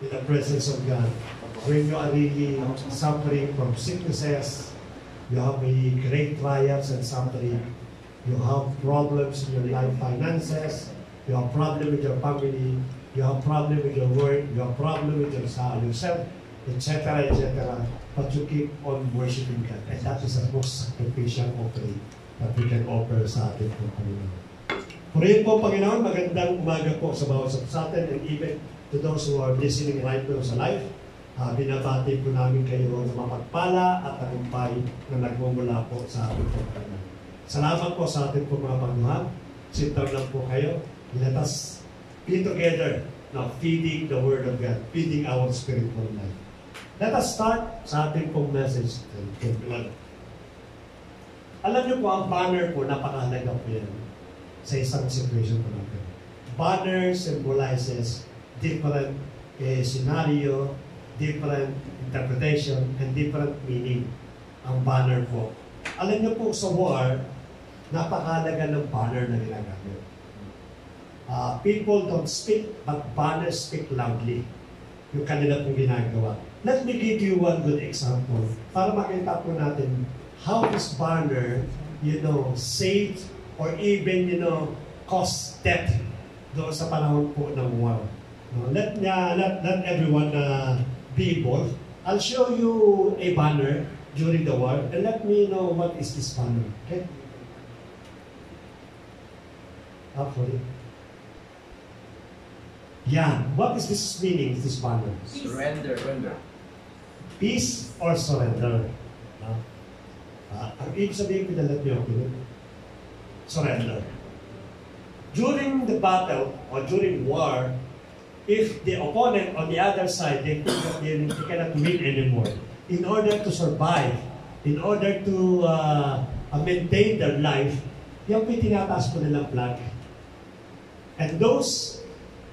in the presence of God. When you are really suffering from sicknesses, you have a great trials and suffering, you have problems in your life finances, you have problem with your family, you have problem with your work, you have problem with yourself, etc., etc. But you keep on worshiping God. And that is the most sacrificial offering that we can offer sa ating Panginoon. Purihin po, Panginoon, magandang umaga po sa bawat sa atin, and even to those who are listening right now sa live. Binabati po namin kayo na mapagpala at tagumpay na nagmumula po sa ating Panginoon. Salamat po sa ating po mga pagmahal. Sintang lang po kayo. Let us be together now, feeding the Word of God, feeding our spiritual life. Let us start sa ating pong message. Alam niyo po, ang banner po, napakahalaga po yan sa isang situation po natin. Banner symbolizes different scenario, different interpretation, and different meaning ang banner po. Alam niyo po sa war, napakahalaga ng banner na ginagamit. People don't speak, but banners speak loudly. Yung kanila pong ginagawa. Let me give you one good example para makita po natin how this banner, saved or even, caused death doon sa panahon po ng war. Let everyone be bold. I'll show you a banner during the war and let me know what is this banner. Okay? Hopefully. Yeah. What is this meaning, this banner? Surrender. Peace or surrender. Ang ibig sabihin ko na let me open it. Surrender. During the battle or during war, if the opponent on the other side, they cannot win anymore. In order to survive, in order to maintain their life, yung tinataas po nilang flag. And those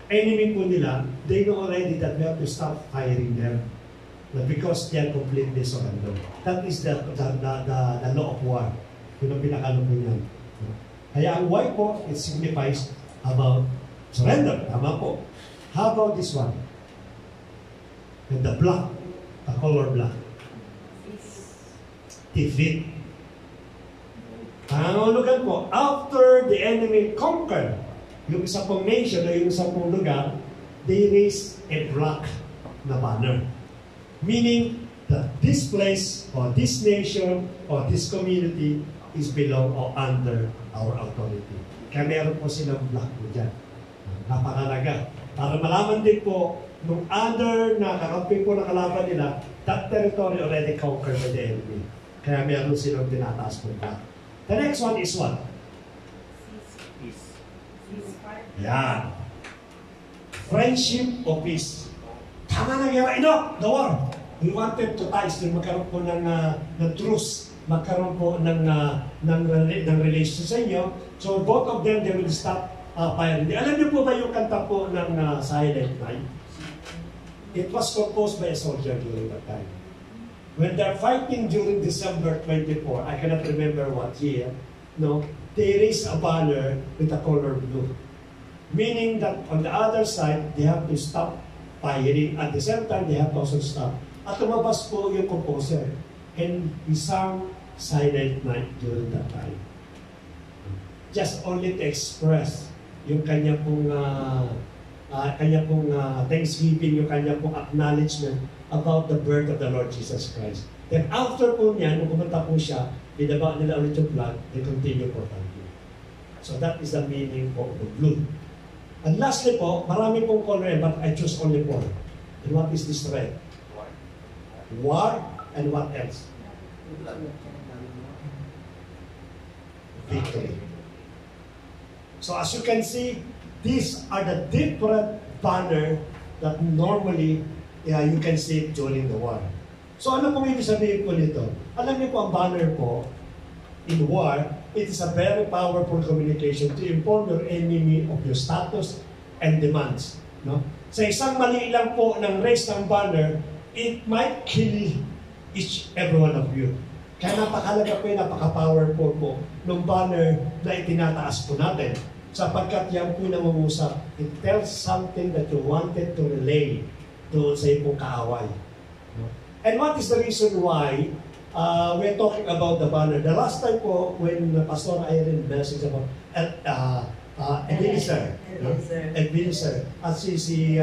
enemy po nila, they know already that we have to stop firing them. Because they are completely surrendered. That is the law of war. Yun ang pinakalo po niyan. Kaya ang white po, it signifies about surrender. Tama po. How about this one? And the black, the color black. Defeat. Pangulugan po, after the enemy conquered yung isa pong nation o yung isa pong lugar, they raised a black na banner. Meaning that this place or this nation or this community is belong or under our authority. Kaya meron po silang black po dyan. Napakalaga. Para malaman din po, nung other na kakampi po na kalaban nila, that territory already conquered by the enemy. Kaya meron silang tinataas po black. The next one is what? Peace. Yan. Friendship o peace. Tama na ginawa, the war. We wanted to ties, magkaroon po ng truce, magkaroon po ng relation sa inyo. So both of them, they will stop firing. Alam niyo po ba yung kanta po ng Silent Night? It was composed by a soldier during that time. When they're fighting during December 24, I cannot remember what year, they raise a banner with the color blue. Meaning that on the other side, they have to stop firing. At the same time, they have to also stop. At tumabas po yung composer. And he sang Silent Night during that time. Just only to express yung kanya pong thanksgiving, yung kanya pong acknowledgement about the birth of the Lord Jesus Christ. Then after po niyan, nung pumunta po siya, binaba nila ulit yung flag, they continue for fighting. So that is the meaning of the blue. And lastly po, marami pong color, but I choose only four. And what is this red? War. And what else? Victory. So as you can see, these are the different banner that normally you can see during the war. So ano pong ibig sabihin po nito? Alam niyo po ang banner po, in war, it is a very powerful communication to inform your enemy of your status and demands. No? Sa isang mali lang po ng raise ng banner, it might kill every one of you. Kaya napakalaga po, napaka-powerful po ng banner na itinataas po natin. Sapagkat yan po namumusap, it tells something that you wanted to relay doon sa iyong kaaway. No? And what is the reason why we're talking about the banner? The last time po, when Pastor Irene message about Ebenezer, at si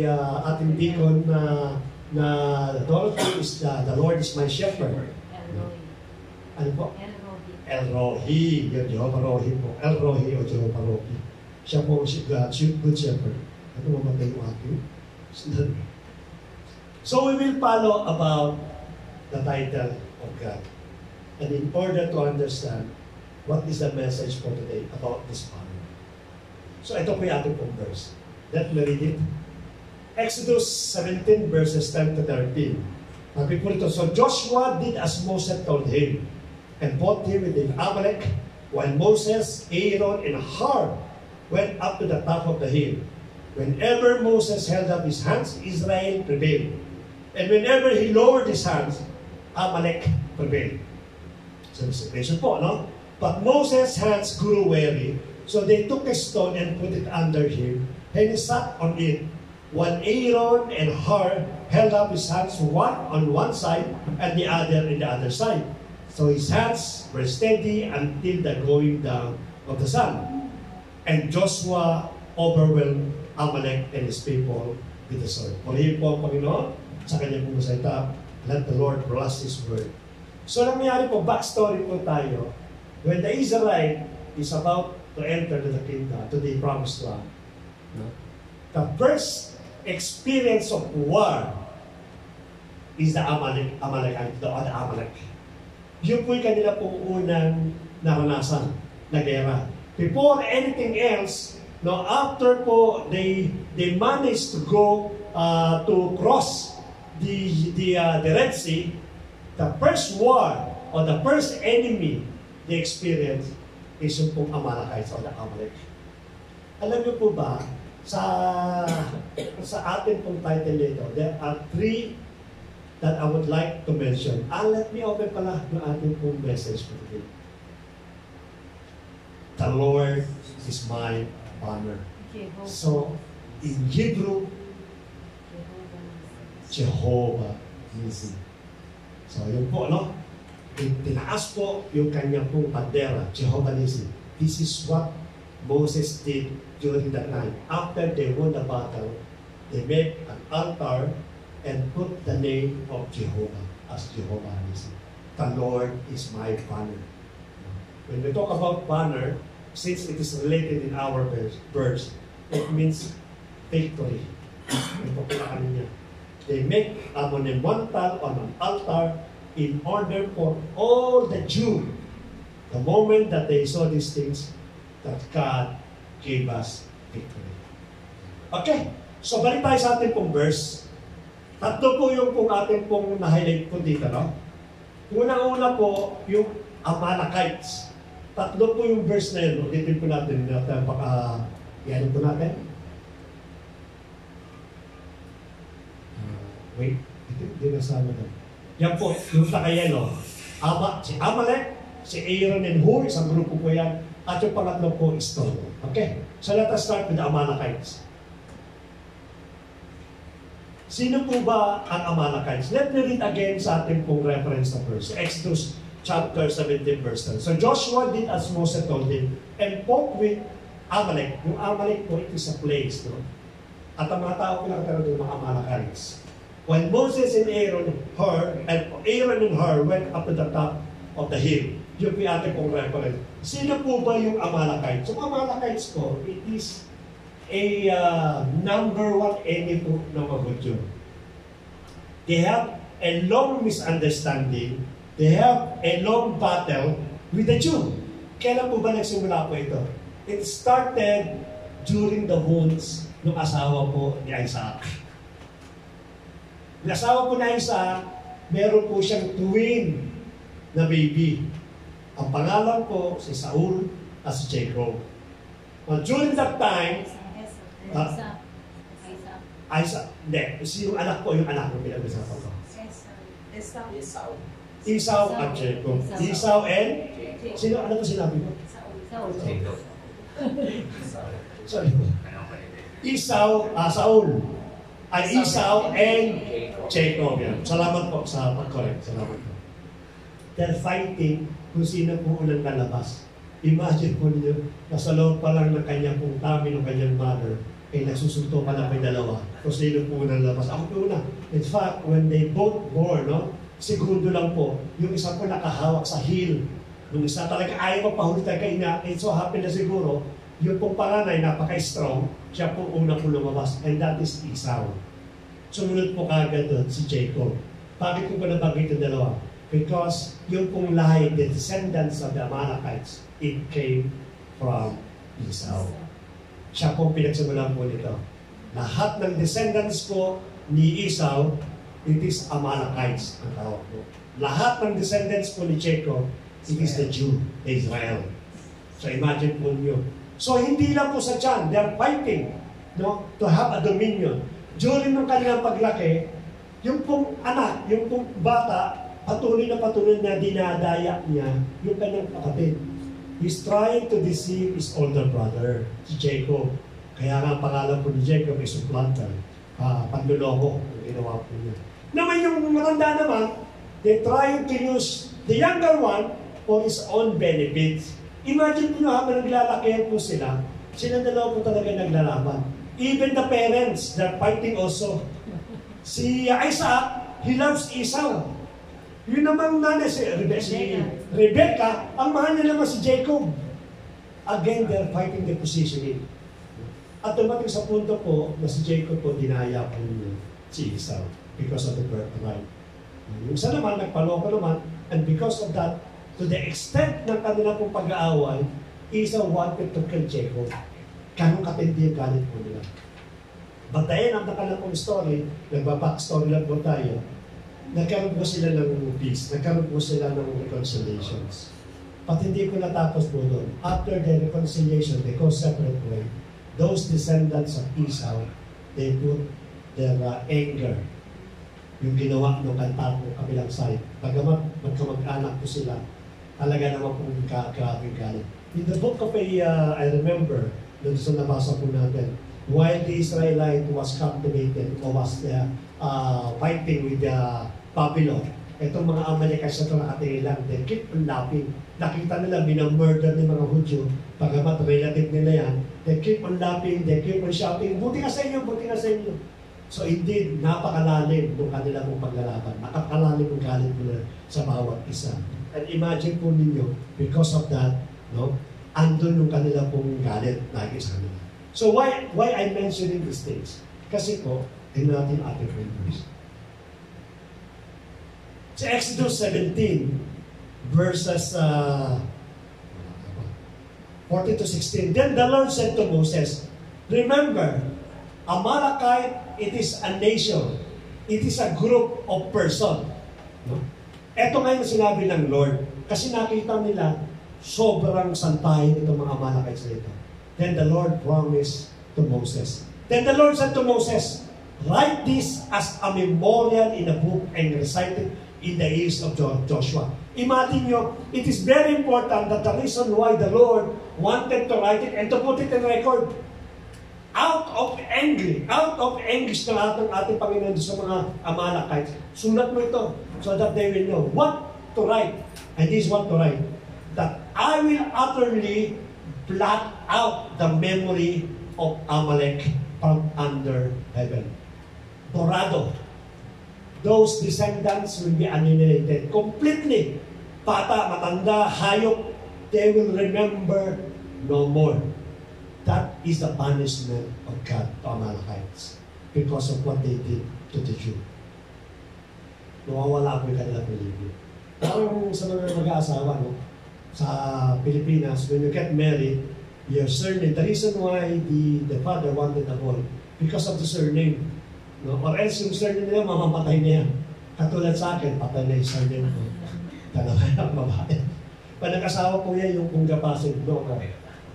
ating deacon na Dorothy is the Lord is my shepherd. Ano po? El Rohi, yung Jehovah Rohi po. El Rohi o Jehovah Rohi. Siya po good shepherd. Ano mamatay yung aking? So we will follow about the title of God. And in order to understand what is the message for today about this banner. So ito po yung ating pong verse. Let me read it. Exodus 17 verses 10 to 13. Sabi po ito, so Joshua did as Moses told him, and fought him with Amalek, while Moses, Aaron, and Hur went up to the top of the hill. Whenever Moses held up his hands, Israel prevailed. And whenever he lowered his hands, Amalek prevailed. So this is po, no? But Moses' hands grew weary, so they took a stone and put it under him, and he sat on it, while Aaron and Hur held up his hands, one on one side and the other on the other side. So his hands were steady until the going down of the sun. And Joshua overwhelmed Amalek and his people with the sword. Purihin po ang Panginoon sa kanyang pumasayta. Let the Lord bless His word. So nangyari po, backstory po tayo. When the Israelite is about to enter to the kingdom, to the promised land, the first experience of war is the Amalekite, the Amalek. Yun po yung kanila pong unang naranasan na gera. Before anything else, no, after po they managed to go to cross the Red Sea, the first war or the first enemy they experienced is yung pong Amalekites or the Amalek. Alam niyo po ba, sa atin pong title nito, there are three that I would like to mention. Let me open pala yung ating pong message for today. The Lord is my banner. So, in Hebrew, Jehovah Nissi. So, yun po, no? Tinaas po yung kanyang pong bandera, Jehovah Nissi. This is what Moses did during that night. After they won the battle, they made an altar and put the name of Jehovah as Jehovah Nissi. The Lord is my banner. When we talk about banner, since it is related in our verse, it means victory. They make a monumental on an altar in order for all the Jews, the moment that they saw these things, that God gave us victory. Okay, so balik tayo sa ating pong verse. Tatlo po yung pong ating pong na-highlight po dito, no? Una-una po, yung Amalekites. Tatlo po yung verse na yun. Ulitin po natin. Yan po natin. Wait, hindi nasama na. Yan po, yung takayelo. Si Amalek, si Aaron and Hur, isang grupo po yan. At yung pangatlo po is Tom. Okay, so let us start with the Amalekites. Sino po ba ang Amalekites? Let me read again sa ating pong reference na verse. Exodus chapter 17 verse 10. So Joshua did as Moses told him and fought with Amalek. Yung Amalek po, it is a place. No? At ang mga tao pinakatara doon mga Amalekites. When Moses and Aaron and Hur went up to the top of the hill. Yung po ating pong reference. Sino po ba yung Amalekites? Yung Amalekites po, it is a number one enemy po ng mga Hudyo. They have a long misunderstanding. They have a long battle with the Jew. Kailan po ba nagsimula po ito? It started during the wounds ng asawa po ni Isaac. Yung asawa po ni Isaac, meron po siyang twin na baby. Ang pangalan po si Saul at si Jacob. During that time, Isaac. Hindi. Yung anak ko, yung anak ko pinag-usapan ko. Esau at Jacob. Esau and? Sino? Ano po sinabi ko? Sorry. Esau, Saul Ay Esau and Jacob. Yan. Salamat po sa pag-correct. Salamat po. They're fighting kung sino po unang lalabas. Imagine po niyo, nasa loob pa lang ng kanyang pong tummy ng kanyang mother, ay nagsusunto pa lang may dalawa. Kung sino po unang lalabas. Ako po una. In fact, when they both born, no, segundo lang po, yung isa po nakahawak sa heel. Yung isa talaga ayaw magpahuli tayo kay ina. It so happen na siguro, yung pong panganay, napaka-strong, siya po una po lumabas. And that is Esau. Sumunod po kagad doon si Jacob. Bakit ko pa nabanggit ang dalawa? Because yung pong lahi, the descendants of the Amalekites, it came from Esau. Siya po pinagsimulan po nito. Lahat ng descendants po ni Esau, it is Amalekites ang tawag po. Lahat ng descendants po ni Jacob, it is the Jew, Israel. So imagine po niyo. So hindi lang po sa tiyan, they are fighting, no, to have a dominion. During ng kanilang paglaki, yung pong anak, yung pong bata, patuloy na dinadaya niya yung kanyang kapatid. He's trying to deceive his older brother, si Jacob. Kaya nga pangalan po ni Jacob is supplanter, panluloko, ang ginawa po niya. Naman yung matanda naman, they trying to use the younger one for his own benefits. Imagine niyo habang naglalaki po sila dalawa po talaga naglalaban. Even the parents, they're fighting also. Si Isaac, he loves Esau. Yun naman nanay, si Rebecca, ang mahal niya naman si Jacob. Again, they're fighting the positioning. At dumating sa punto po na si Jacob po dinaya po niya si Esau because of the birthright. Yung isa naman, nagpaloko naman, and because of that, to the extent ng kanilang pong pag-aaway, Esau wanted to kill Jacob. Ganong katindi ang galit po nila. But the end of the kanilang pong story, nagbabackstory lang po tayo, nagkaroon po sila ng peace, nagkaroon po sila ng reconciliations. At hindi ko natapos po doon. After the reconciliation, they go separate way. Those descendants of Esau, they put their anger, yung ginawa ng kanta po kabilang side. Bagamat magkamag-anak po sila, talaga naman po grabe galit. In the book of I remember, doon sa nabasa po natin, while the Israelite was captivated or was fighting with Babylon, itong mga Amalekites na ito nakatingin lang, they keep on laughing. Nakita nila, minamurder ng mga Hudyo, pagamat relative nila yan, they keep on laughing, they keep on shouting, buti ka sa inyo, buti ka sa inyo. So indeed, napakalalim ng kanila mong paglalaban. Napakalalim ang galit nila sa bawat isa. And imagine po ninyo, because of that, no, andun yung kanila pong galit lagi sa kanila. So why I'm mentioning these things? Kasi po, tingnan natin ating verse. Sa Exodus 17, verses 14 to 16, then the Lord said to Moses, remember, Amalekite, it is a nation. It is a group of person. No? Ito ngayon sinabi ng Lord, kasi nakita nila, sobrang santahin itong mga Amalekites nito. Then the Lord promised to Moses. Then the Lord said to Moses, write this as a memorial in a book and recite it in the ears of Joshua. Imagine nyo, it is very important that the reason why the Lord wanted to write it and to put it in record, out of anguish na lahat ng ating Panginoon sa mga Amalekites. Sulat mo ito so that they will know what to write. And this is what to write. That I will utterly blot out the memory of Amalek from under heaven. Borado. Those descendants will be annihilated completely. Bata, matanda, hayop, they will remember no more. That is the punishment of God to Amalekites because of what they did to the Jew. Nawawala po yung kanilang religion. Parang sa mga mag-aasawa, no? Sa Pilipinas, when you get married, your surname, the reason why the father wanted a boy, because of the surname. No? Or else yung surname nila, mamamatay na yan. Katulad sa akin, patay na yung surname ko. Dalawa yung babae. Pag nag-asawa po yan, yung kung gapasin, no?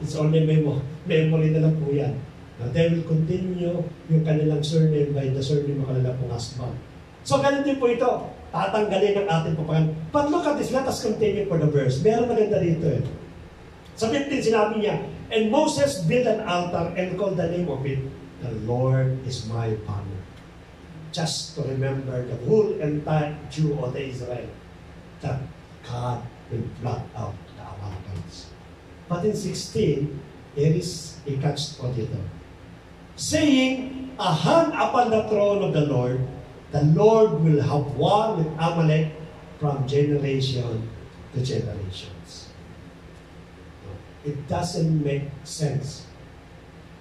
It's only memory na lang po yan. Now, they will continue yung kanilang surname by the surname ng kanilang pong husband. So, ganun din po ito. Tatanggalin ang ating papangalan. But look at this. Let us continue for the verse. Meron maganda dito eh. Sa 15, sinabi niya, and Moses built an altar and called the name of it, the Lord is my banner. just to remember the whole entire Jew or the Israel that God will blot out the Amalekites. But in 16, there is a catch-22, saying, a hand upon the throne of the Lord will have war with Amalek from generation to generations. It doesn't make sense.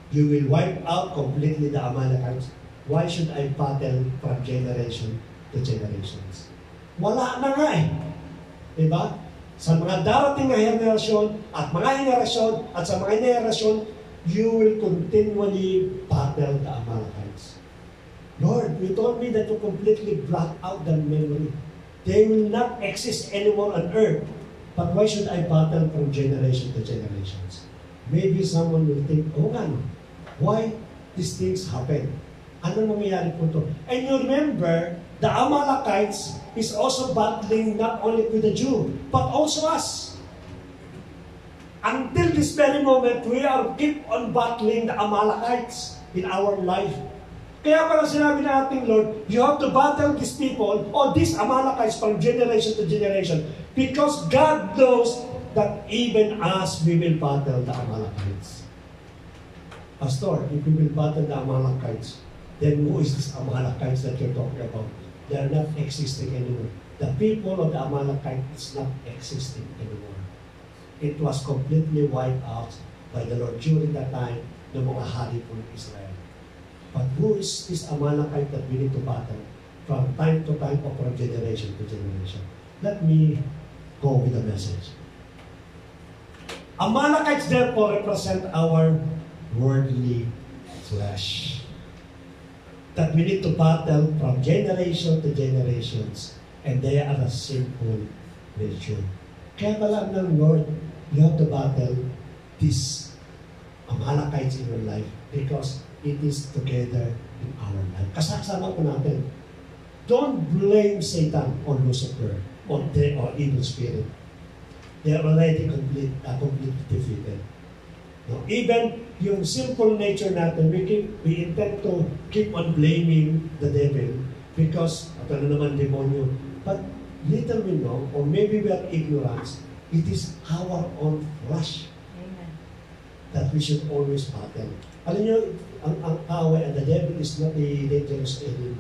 You will wipe out completely the Amalekites. Why should I battle from generation to generations? Wala na nga eh. Diba? Sa mga darating na henerasyon at mga henerasyon at sa mga henerasyon, you will continually battle the Amalekites. Lord, you told me that you completely block out their memory. They will not exist anymore on earth. But why should I battle from generation to generations? Maybe someone will think, oh nga no, why these things happen? Ano nangyayari po ito? And you remember, the Amalekites is also battling not only with the Jew, but also us. Until this very moment, we are keep on battling the Amalekites in our life. Kaya pala sinabi na ating Lord, you have to battle these people or these Amalekites from generation to generation because God knows that even us, we will battle the Amalekites. Pastor, if we will battle the Amalekites, then who is this Amalekites that you're talking about? They are not existing anymore. The people of the Amalekites is not existing anymore. It was completely wiped out by the Lord during that time ng mga hari po ng Israel. But who is this Amalekite that we need to battle from time to time or from generation to generation? Let me go with the message. Amalekites therefore represent our worldly flesh that we need to battle from generation to generations, and they are a sinful nature. Kaya pala ng Lord, you have to battle these Amalekites in your life because it is together in our life. Kasama po natin. Don't blame Satan or Lucifer or evil spirit. They are already completely defeated. No? Even yung simple nature natin, we intend to keep on blaming the devil because, ito na naman demonyo. But little we know, or maybe we are ignorant, it is our own flesh that we should always battle. Alam nyo, ang away and the devil is not a dangerous enemy.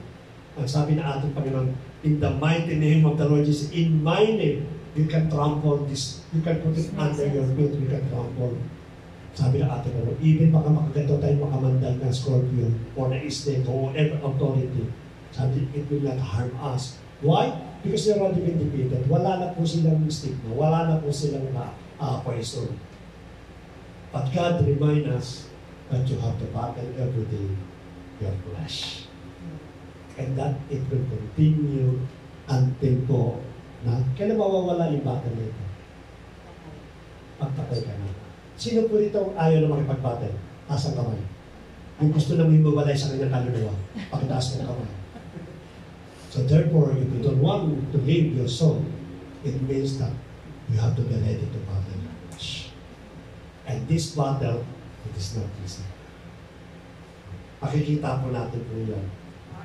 Ang sabi na ating Panginoon, in the mighty name of the Lord Jesus, in my name, you can trample this. You can put it under your feet. You can trample. Sabi na ating Panginoon, even baka makaganto tayo makamandag ng scorpion or na snake or whatever authority, sabi, it will not harm us. Why? Because they're already been defeated. Wala na po silang stigma. Wala na po silang poison. But God remind us that you have to battle every day your flesh. And that it will continue until po na kailan mawawala yung battle na ito? Pagpatay ka na. Sino po dito ayaw na makipag-battle? Taas ang kamay. Yung gusto na himabalay sa kanyang kaluluwa. Pagtaas ng kamay. So therefore, if you don't want to leave your soul, it means that you have to be ready to battle your flesh. And this battle, it is not easy. Pakikita po natin po yan.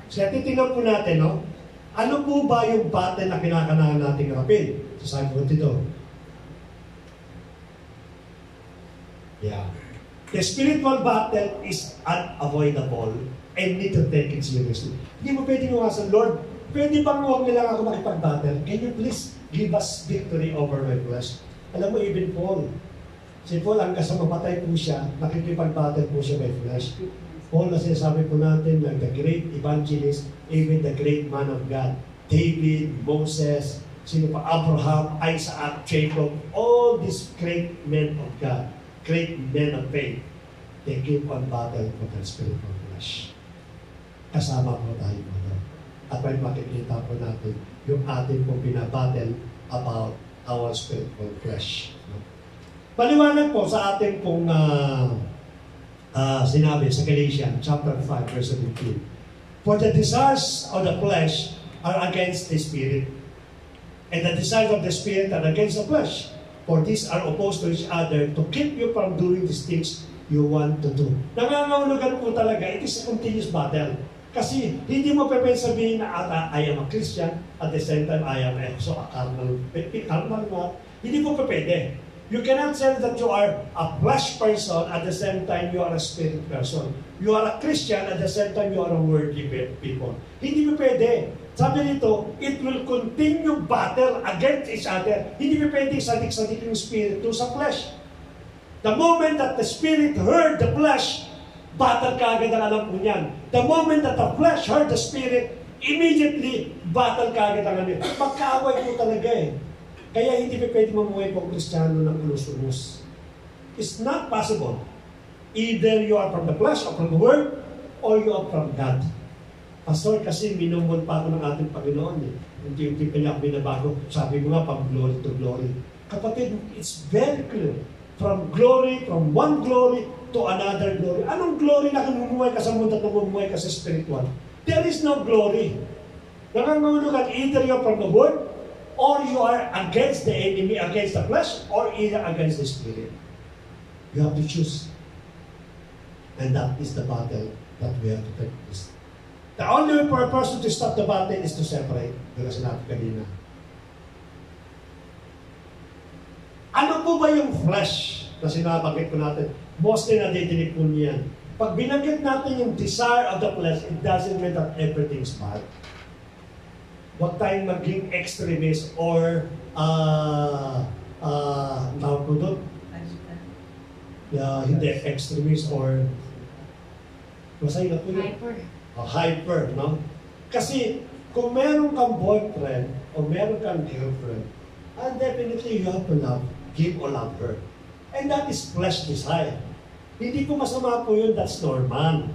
So, titingnan po natin, no? Ano po ba yung battle na kinakanahan nating rapin? So, sabi po dito. Yeah. The spiritual battle is unavoidable and need to take it seriously. Hindi mo pwedeng iwasan, Lord, pwede bang huwag nilang ako makipag-battle? Can you please give us victory over my flesh? Alam mo, even Paul, si Paul, hanggang sa mapatay po siya, nakikipag-battle po siya by flesh. Paul na sinasabi po natin, like the great evangelist, even the great man of God, David, Moses, sino pa, Abraham, Isaac, Jacob, all these great men of God, great men of faith, they keep on battle for their spiritual flesh. Kasama po tayo po doon. At may makikita po natin yung ating pong binabattle about our spiritual flesh. Paliwanag po sa ating pong sinabi sa Galatians chapter 5 verse 15. For the desires of the flesh are against the spirit, and the desires of the spirit are against the flesh. For these are opposed to each other to keep you from doing these things you want to do. Nangangahulugan po talaga, it is a continuous battle. Kasi hindi mo pwede sabihin na I am a Christian, at the same time I am also a carnal na. Hindi mo pwede. You cannot say that you are a flesh person at the same time you are a spirit person. You are a Christian at the same time you are a worldly people. Hindi mo pwede. Sabi nito, it will continue battle against each other. Hindi mo pwede sadik-sadik yung spirit sa flesh. The moment that the spirit heard the flesh, battle kaagad ang alam ko niyan. The moment that the flesh heard the spirit, immediately battle kaagad ang alam niyan. Magkaaway po talaga eh. Kaya hindi pa pwede mamuhay pong Kristiyano ng ulos-ulos. It's not possible. Either you are from the flesh or from the word, or you are from God. Pastor, kasi minumon pa ako ng ating Panginoon eh. Hindi pa niya ako binabago. Sabi mo nga, from glory to glory. Kapatid, it's very clear. From one glory to another glory. Anong glory na namumuhay ka sa mundo at namumuhay ka sa spiritual? There is no glory. Nangangahulugan, either you are from the word, or you are against the enemy, against the flesh, or either against the spirit. You have to choose. And that is the battle that we have to take place. The only way for a person to stop the battle is to separate. Because sinabi kanina. Ano po ba yung flesh na sinabanggit ko natin? Mostly nadidinig po niyan. Pag binanggit natin yung desire of the flesh, it doesn't mean that everything's bad. Huwag tayong maging extremist or tawag ko doon? Hindi, extremist or masaya na po yun. Hyper, no? Kasi kung meron kang boyfriend o meron kang girlfriend, definitely you have to love him or love her. And that is flesh desire. Hindi po masama po yun, that's normal.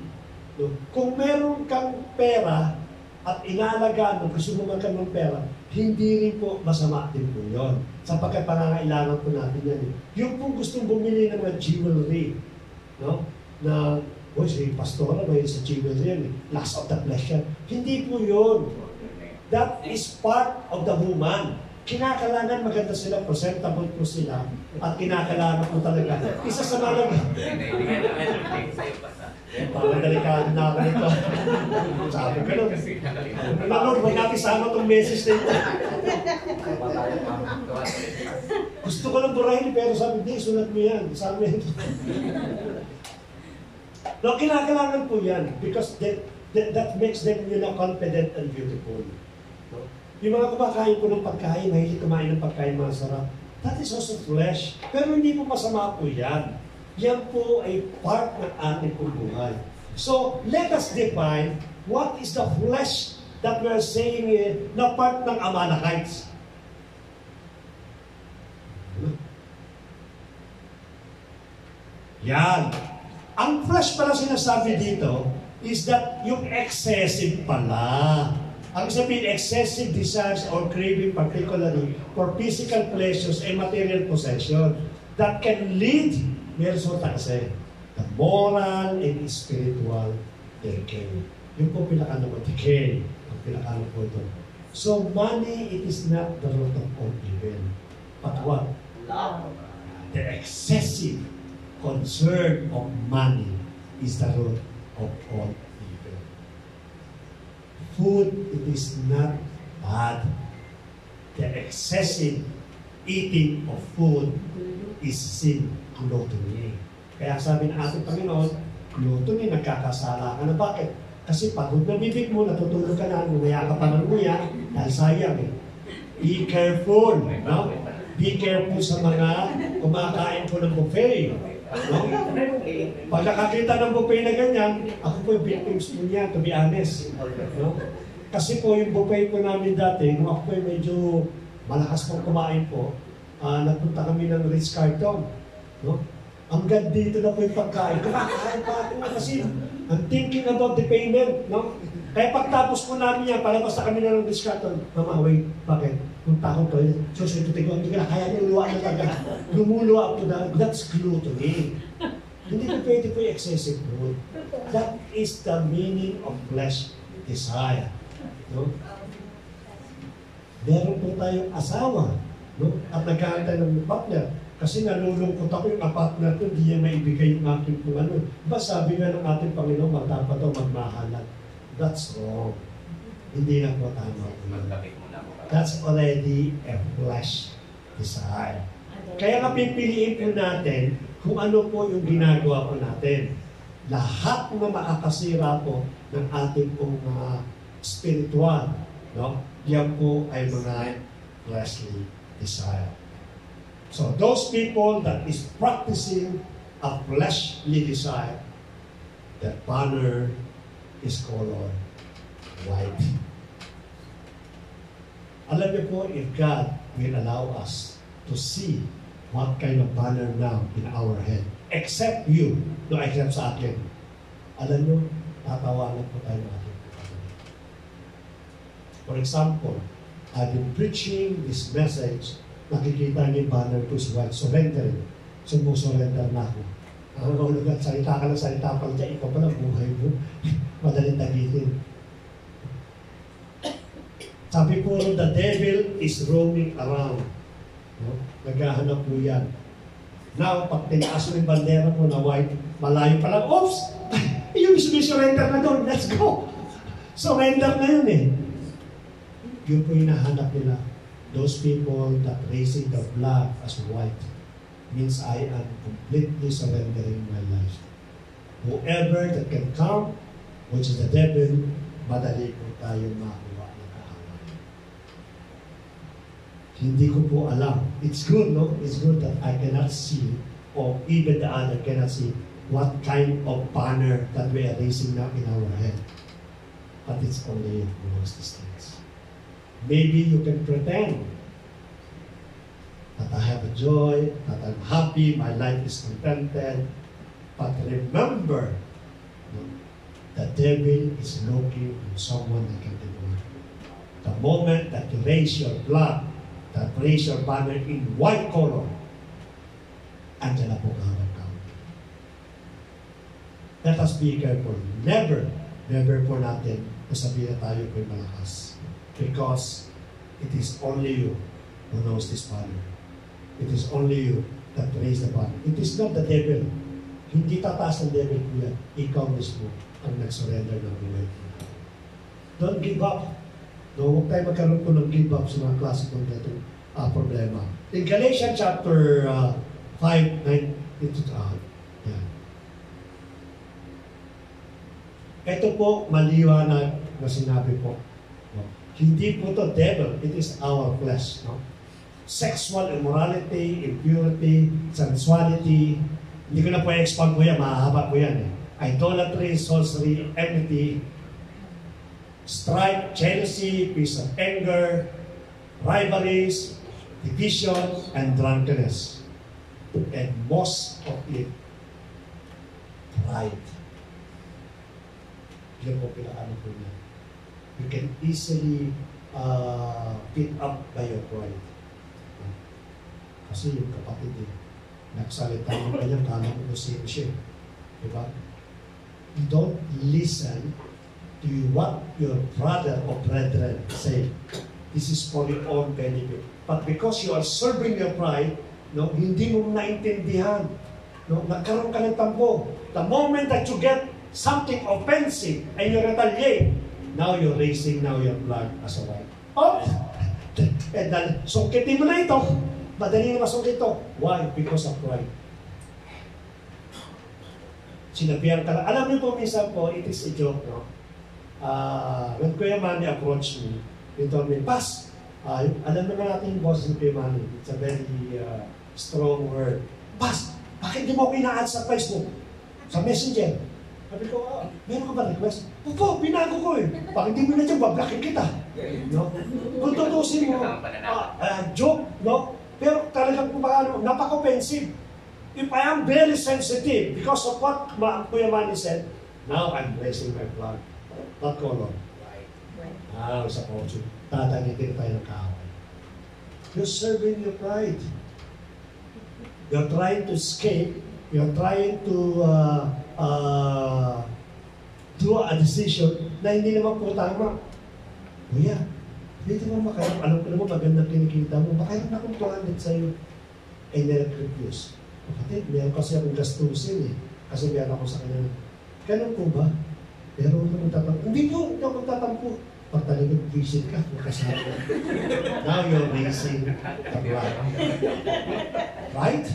No? Kung meron kang pera, at inaalagaan mo, gusto mo magkaroon ng pera, hindi rin po masama din po yun. Sapagkat pangangailangan po natin yan. Yung pong gustong bumili ng mga jewelry, no? Na, si pastora, may sa jewelry yan, last of the flesh yan. Hindi po yun. That is part of the woman. Kinakailangan maganda sila, presentable po sila, at kinakailangan po talaga. Isa sa mga parang delikado na ako nito. Sabi ko nun. Lord, huwag natin sama itong message na ito. Gusto ko lang burahin, pero sabi, hindi, sulat mo yan. Sabi ito. No, kinakailangan po yan because that makes them, confident and beautiful. No? Yung mga kumakain po ng pagkain, mahilig kumain ng pagkain masarap. That is also flesh. Pero hindi po masama po yan. Yan po ay part ng ating buhay. So, let us define what is the flesh that we are saying na part ng Amalekites. Yan. Ang flesh pala sinasabi dito is that yung excessive pala. Ang sabihin, excessive desires or craving particularly for physical pleasures and material possession that can lead, may resulta kasi, the moral and spiritual decay. Yung po pinaka-naman, decay. Ang pinaka-naman po ito. So, money, it is not the root of all evil. But what? Love. The excessive concern of money is the root of all evil. Food, it is not bad. The excessive eating of food is sin, gluttony. Kaya sabi ng ating Panginoon, gluttony, nagkakasala ka na. Bakit? Kasi pagod na bibig mo, natutulog ka na, ngumaya ka pa ng nguya, dahil sayang eh. Be careful, no? Be careful sa mga kumakain po ng buffet. No? Pag nakakita ng buffet na ganyan, ako po yung victims po niya, to be honest. No? Kasi po yung buffet po namin dati, nung ako po yung medyo malakas pong kumain po, nagpunta kami ng Ritz-Carlton. No? Hanggang dito na po yung pagkain. Kumakain pa ako kasi I'm thinking about the payment. No? Kaya pagtapos po namin yan, palabas na kami na ng Ritz-Carlton. Mama, wait, bakit? Punta ko to, susuntutin ko, hindi ka na kaya niluwa na talaga. Lumuluwa po na, that's gluttony. Hindi po pwede po yung excessive food. That is the meaning of flesh desire. No? Meron po tayong asawa, no? At nagkakantay ng partner. Kasi nalulungkot ako yung partner ko, hindi niya maibigay yung aking kung ano. Diba sabi nga ng ating Panginoon, magdapat o magmahalan. That's wrong. Hindi na po tama po yun. Magkapit muna po. That's already a flesh desire. Kaya nga pipiliin po natin kung ano po yung ginagawa po natin. Lahat na makakasira po ng ating pong spiritual, no? Yan po ay mga fleshly desire. So those people that is practicing a fleshly desire, their banner is colored white. Alam niyo po, if God will allow us to see what kind of banner now in our head, except you, no, except sa akin, alam niyo, tatawanan po tayo ng ating banner. For example, I've been preaching this message, nakikita niyo yung banner ko is white, surrendering. Sumusurrender na ako. Ang kahulugan, salita ka ng salita pala dyan, ikaw pala buhay mo. Madaling tagitin. Sabi po, the devil is roaming around. No? Naghahanap po yan. Now, pag tinaas mo yung bandera po na white, malayo pa lang, oops! Yung surrender na doon, let's go! Surrender na yun eh. Yun po yung nahanap nila. Those people that raising the flag as white means I am completely surrendering my life. Whoever that can come, which is the devil, madali po tayo makuha ng kahawan. Hindi ko po alam. It's good, no? It's good that I cannot see, or even the other cannot see, what kind of banner that we are raising now in our head. But it's only amongst these things. Maybe you can pretend that I have a joy, that I'm happy, my life is contented. But remember, the devil is looking for someone that can devour. The moment that you raise your flag, that raise your banner in white color, andyan na po gawin. Let us be careful. Never po natin sabihin na tayo po'y malakas. Because it is only you who knows this banner. It is only you that raise the banner. It is not the devil. Hindi tataas ng devil po yan. Ikaw mismo ang nag-surrender ng buhay. Don't give up. No, huwag tayo magkaroon po ng give up sa mga klase ng itong problema. In Galatians chapter 5, 9, yan. Ito po, maliwanag na sinabi po. No? Hindi po to devil, it is our flesh. No? Sexual immorality, impurity, sensuality, hindi ko na po i-expand po yan, mahahaba po yan eh. Idolatry, sorcery, enmity, strife, jealousy, peace of anger, rivalries, division, and drunkenness. And most of it, pride. Yan po pinakaano po niya. You can easily beat up by your pride. Kasi yung kapatid eh, nagsalita mo kanya, kala mo same siya. Diba? You don't listen to what your brother or brethren say. This is for your own benefit. But because you are serving your pride, no, hindi mo naintindihan. No, nagkaroon ka ng tambo. The moment that you get something offensive and you retaliate, now you're raising your flag as a right. Oh! And then, sungkitin mo na ito. Madali na masungkit ito. Why? Because of pride. Sinabihan ka lang. Alam niyo po, minsan po, it is a joke, no? When Kuya Manny approached me, he told me, Pas, alam naman natin yung boses ni Kuya Manny. It's a very strong word. Pas, bakit di mo pinaan sa Facebook? Sa Messenger? Sabi ko, meron ka ba request? Opo, binago ko eh. Bakit di mo na dyan, bablakin kita. No? Kung tutusin mo, joke, no? Pero talagang napaka-offensive. If I am very sensitive because of what Kuya Manny said, now I'm raising my flag. What color? White. Sa fortune. Tatangitin tayo ng kaaway. You're serving your pride. You're trying to escape. You're trying to do a decision na hindi naman po tama. Kuya, dito mo makayang, alam ko naman magandang kinikita mo, makayang akong 200 sa'yo. Eh, nire-refuse. Kapatid, meron kasi akong gastusin eh. Kasi meron ako sa kanya. Ganun po ba? Pero huwag mo magtatampo. Hindi po, hindi ako magtatampo. Pag talagang visit ka, nakasama ka. Now you're raising the blood. Right?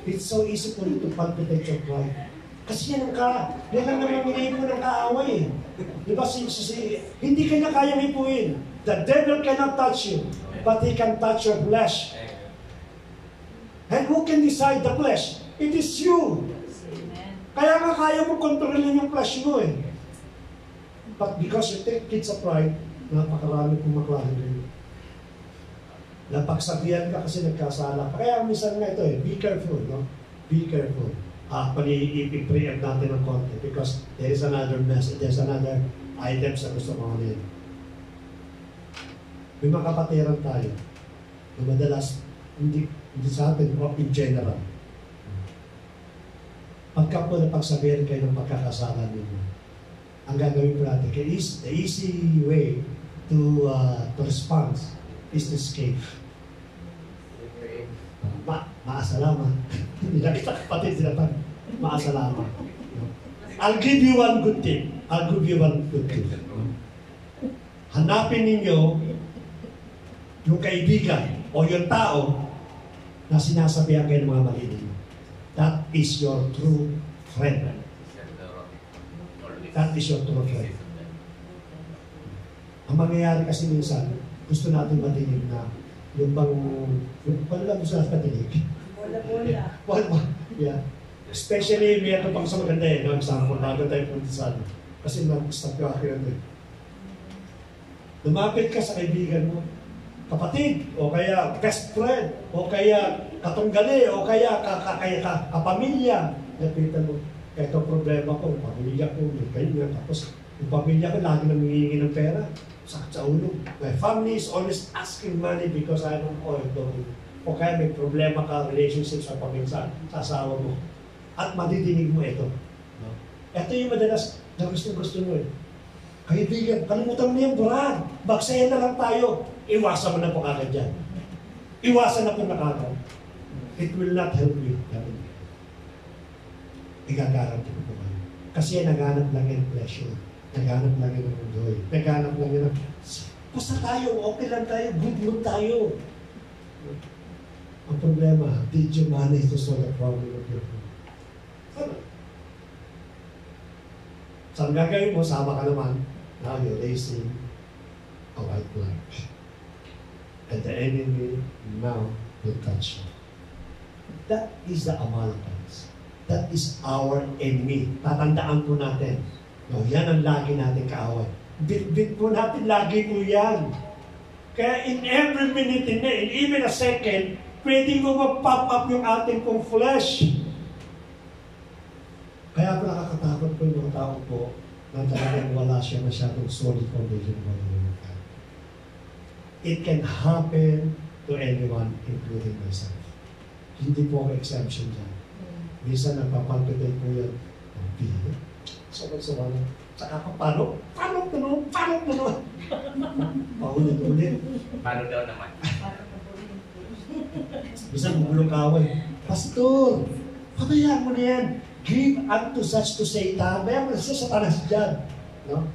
It's so easy for you to palpitate your pride. Kasi yan lang naman hinihipo ng kaaway eh. Di ba hindi kanya kayang hipuin. The devil cannot touch you, but he can touch your flesh. And who can decide the flesh? It is you. Kaya nga kaya mo kontrolin yung flesh mo eh. But because you take kids of pride, napakarami kong maklahin kayo. Napagsabihan ka kasi nagkasala. Kaya minsan nga ito eh, be careful, no? Be careful. Pag-i-preempt natin ng konti because there is another message, there's another item sa gusto ko ngayon. May mga kapatiran tayo na madalas hindi sa atin o in general. Pagka po napagsabihan kayo ng pagkakasala ninyo, ang gagawin po natin, the easy way to respond is to escape. Maasalama. Hindi na kita kapatid sila pa. Maasalama. I'll give you one good tip. Hanapin ninyo yung kaibigan o yung tao na sinasabihan kayo ng mga mali ninyo. That is your true friend. That is your true friend. Ang mangyayari kasi minsan, gusto natin matinig na yung lang gusto natin matinig. Bola. Yeah. Especially, may ito pang sa maganda eh. No? Example, bago tayo punta sa ano. Kasi nag-stop ka kayo na eh. Lumapit ka sa kaibigan mo, kapatid, o kaya best friend, o kaya katunggali, o kaya kapamilya. Lapitan mo, ito problema ko, pamilya ko, may ganyan. Tapos, yung pamilya ko, lagi na humihingi ng pera. Sakit sa ulo. My family is always asking money because I don't owe it. O kaya may problema ka, relationship sa pamilya, sa asawa mo. At madidinig mo ito. No? Ito yung madalas na gusto mo eh. Kaibigan, kalimutan mo yung Brad. Bagsayan na lang tayo. Iwasan mo na po kagad dyan. Iwasan na po na kagad. It will not help you. Igagaranti ko po kayo. Kasi naghanap lang yung pleasure. Naghanap lang yun ng joy. Naghanap lang yun ng, basta tayo, okay lang tayo, good mood tayo. Ang problema, did you manage to solve the problem of your food? Ano? So, ang gagawin mo, sama ka naman, now you're raising a white flag. And the enemy now will touch you. That is the Amalekites. That is our enemy. Tatandaan po natin. No, yan ang lagi natin kaaway. Bit po natin lagi po yan. Kaya in every minute, in even a second, pwede mo mag-pop up yung ating pong flesh. Kaya po nakakatakot po yung mga tao po na talagang wala siya masyadong solid foundation ng God. It can happen to anyone, including myself. Hindi po ako exemption dyan. Minsan nagpapalpitate po yan. Ang bihin. Sabag-sabag. Saka ka, paano? Paano? Paulit-ulit. Paano daw naman? Minsan bumulong kaway. Pastor, pabayaan mo na yan. Give unto such to Satan. Bayaan mo na siya sa tanas dyan. No?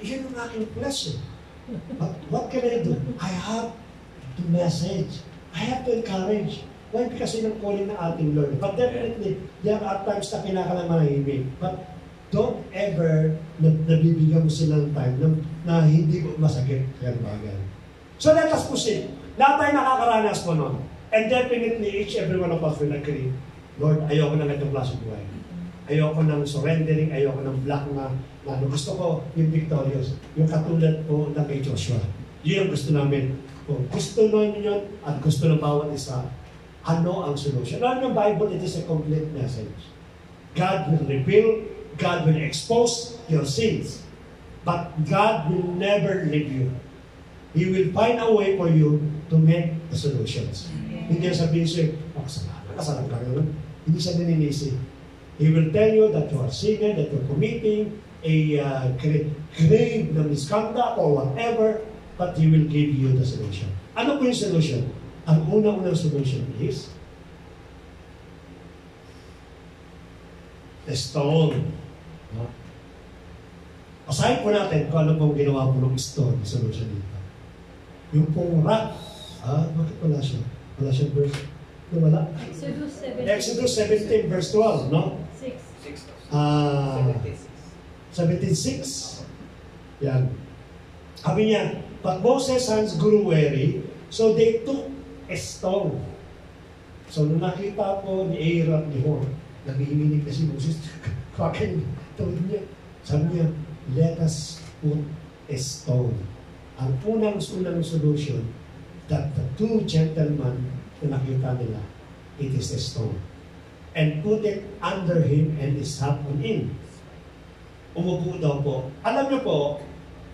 Yan ang aking flesh. But what can I do? I have to message. I have to encourage. Why? Because yun ang calling ng ating Lord. But definitely, there are times na kinakalang manahimik. But don't ever nabibigyan mo sila ng time na hindi mo masakit yan bagay. So let us proceed. Lahat tayo nakakaranas mo nun. And definitely, each every one of us will agree, Lord, ayoko ng itong klase buhay. Ayoko ng surrendering, ayoko ng black na gusto ko yung victorious. Yung katulad po ng kay Joshua. Yun ang gusto namin. Kung gusto namin yun at gusto ng bawat isa, ano ang solution? Alam yung Bible, it is a complete message. God will reveal, God will expose your sins. But God will never leave you. He will find a way for you to make the solutions. Hindi niya sabihin siya, kasalan ka naman. Hindi siya naninisi. He will tell you that you are sinner, that you're committing a grave na misconduct or whatever, but He will give you the solution. Ano po yung solution? Ang unang solution is the stone. No? Asahin po natin kung ano pong ginawa po ng stone, solution dito. Yung pong rock, bakit wala siya? Wala siya verse? Wala? Exodus 17 verse 12, no? 17:6. Yan. Sabi niya, but Moses' sons grew weary, so they took a stone. So, nung nakita po ni Aaron, ni Hor, nag-iiminig na si Moses, kakin, tawid niya. Sabi niya, let us put a stone. Ang unang solution, that the two gentlemen na nakita nila, it is a stone. And put it under him and sat on him. Umupo daw po. Alam niyo po,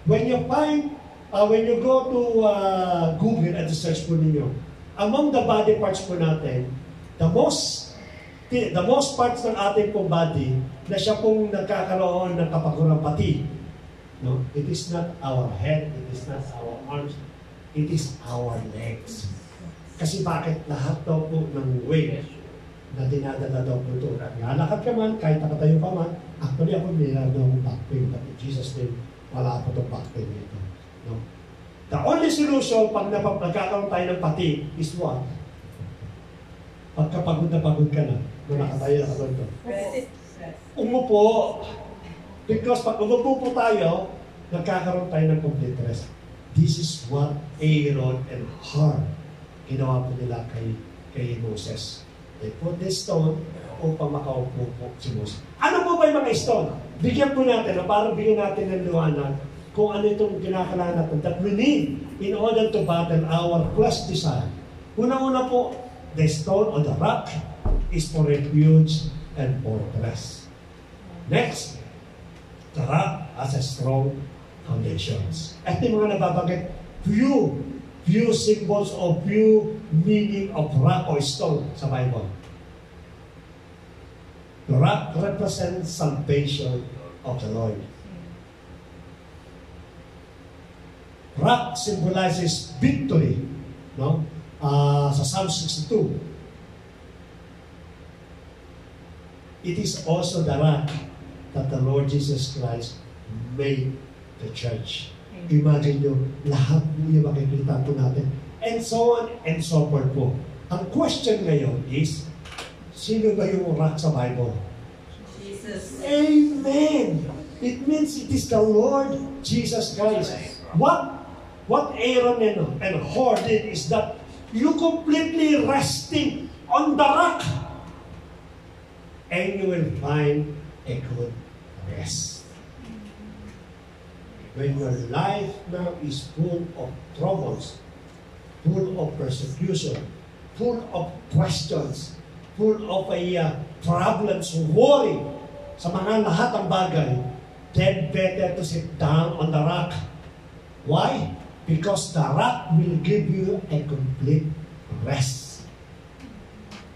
when you go to Google at search po ninyo, among the body parts po natin, the most parts ng ating pong body na siya pong nagkakaroon ng kapaguran pati. No? It is not our head, it is not our arms, it is our legs. Kasi bakit lahat daw po ng weight na dinadala daw po ito. At nalakad ka man, kahit nakatayo ka man, actually ako mayroon ng back pain, but in Jesus' name, wala po itong back pain ito. No? The only solution pag nagkakaroon tayo ng pati is what? Pagkapagod na pagod ka na, nung nakatayo na ka doon. Umupo. Because pag umupo po tayo, nagkakaroon tayo ng complete rest. This is what Aaron and Hur ginawa po nila kay Moses. They put this stone upang makaupo po si Moses. Ano po ba yung mga stone? Bigyan po natin, para bigyan natin ng liwanag kung ano itong kinakailangan natin that we need in order to battle our flesh desire. Una-una po, the stone or the rock is for refuge and fortress. Next, the rock has a strong foundations. At yung mga nababanggit, few symbols or few meaning of rock or stone sa Bible. The rock represents salvation of the Lord. Rock symbolizes victory, no? Sa Psalm 62. It is also the rock that the Lord Jesus Christ made the church. Imagine nyo, lahat po yung makikita po natin. And so on and so forth po. Ang question ngayon is, sino ba yung rock sa Bible? Jesus. Amen! It means it is the Lord Jesus Christ. What Aaron and Hur did is that you completely resting on the rock and you will find a good rest. When your life now is full of troubles, full of persecution, full of questions, full of problems, worry, sa mga lahat ng bagay, then better to sit down on the rock. Why? Because the rock will give you a complete rest.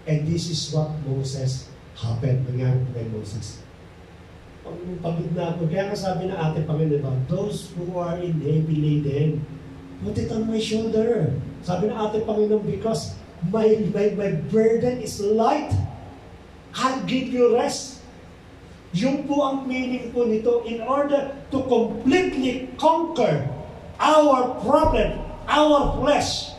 And this is what Moses happened nangyari kay Moses. Pagod na ako. Kaya sabi ng ating Panginoon, those who are in heavy laden, put it on my shoulder. Sabi ng ating Panginoon, because my burden is light. I'll give you rest. Yun po ang meaning po nito. In order to completely conquer our problem, our flesh,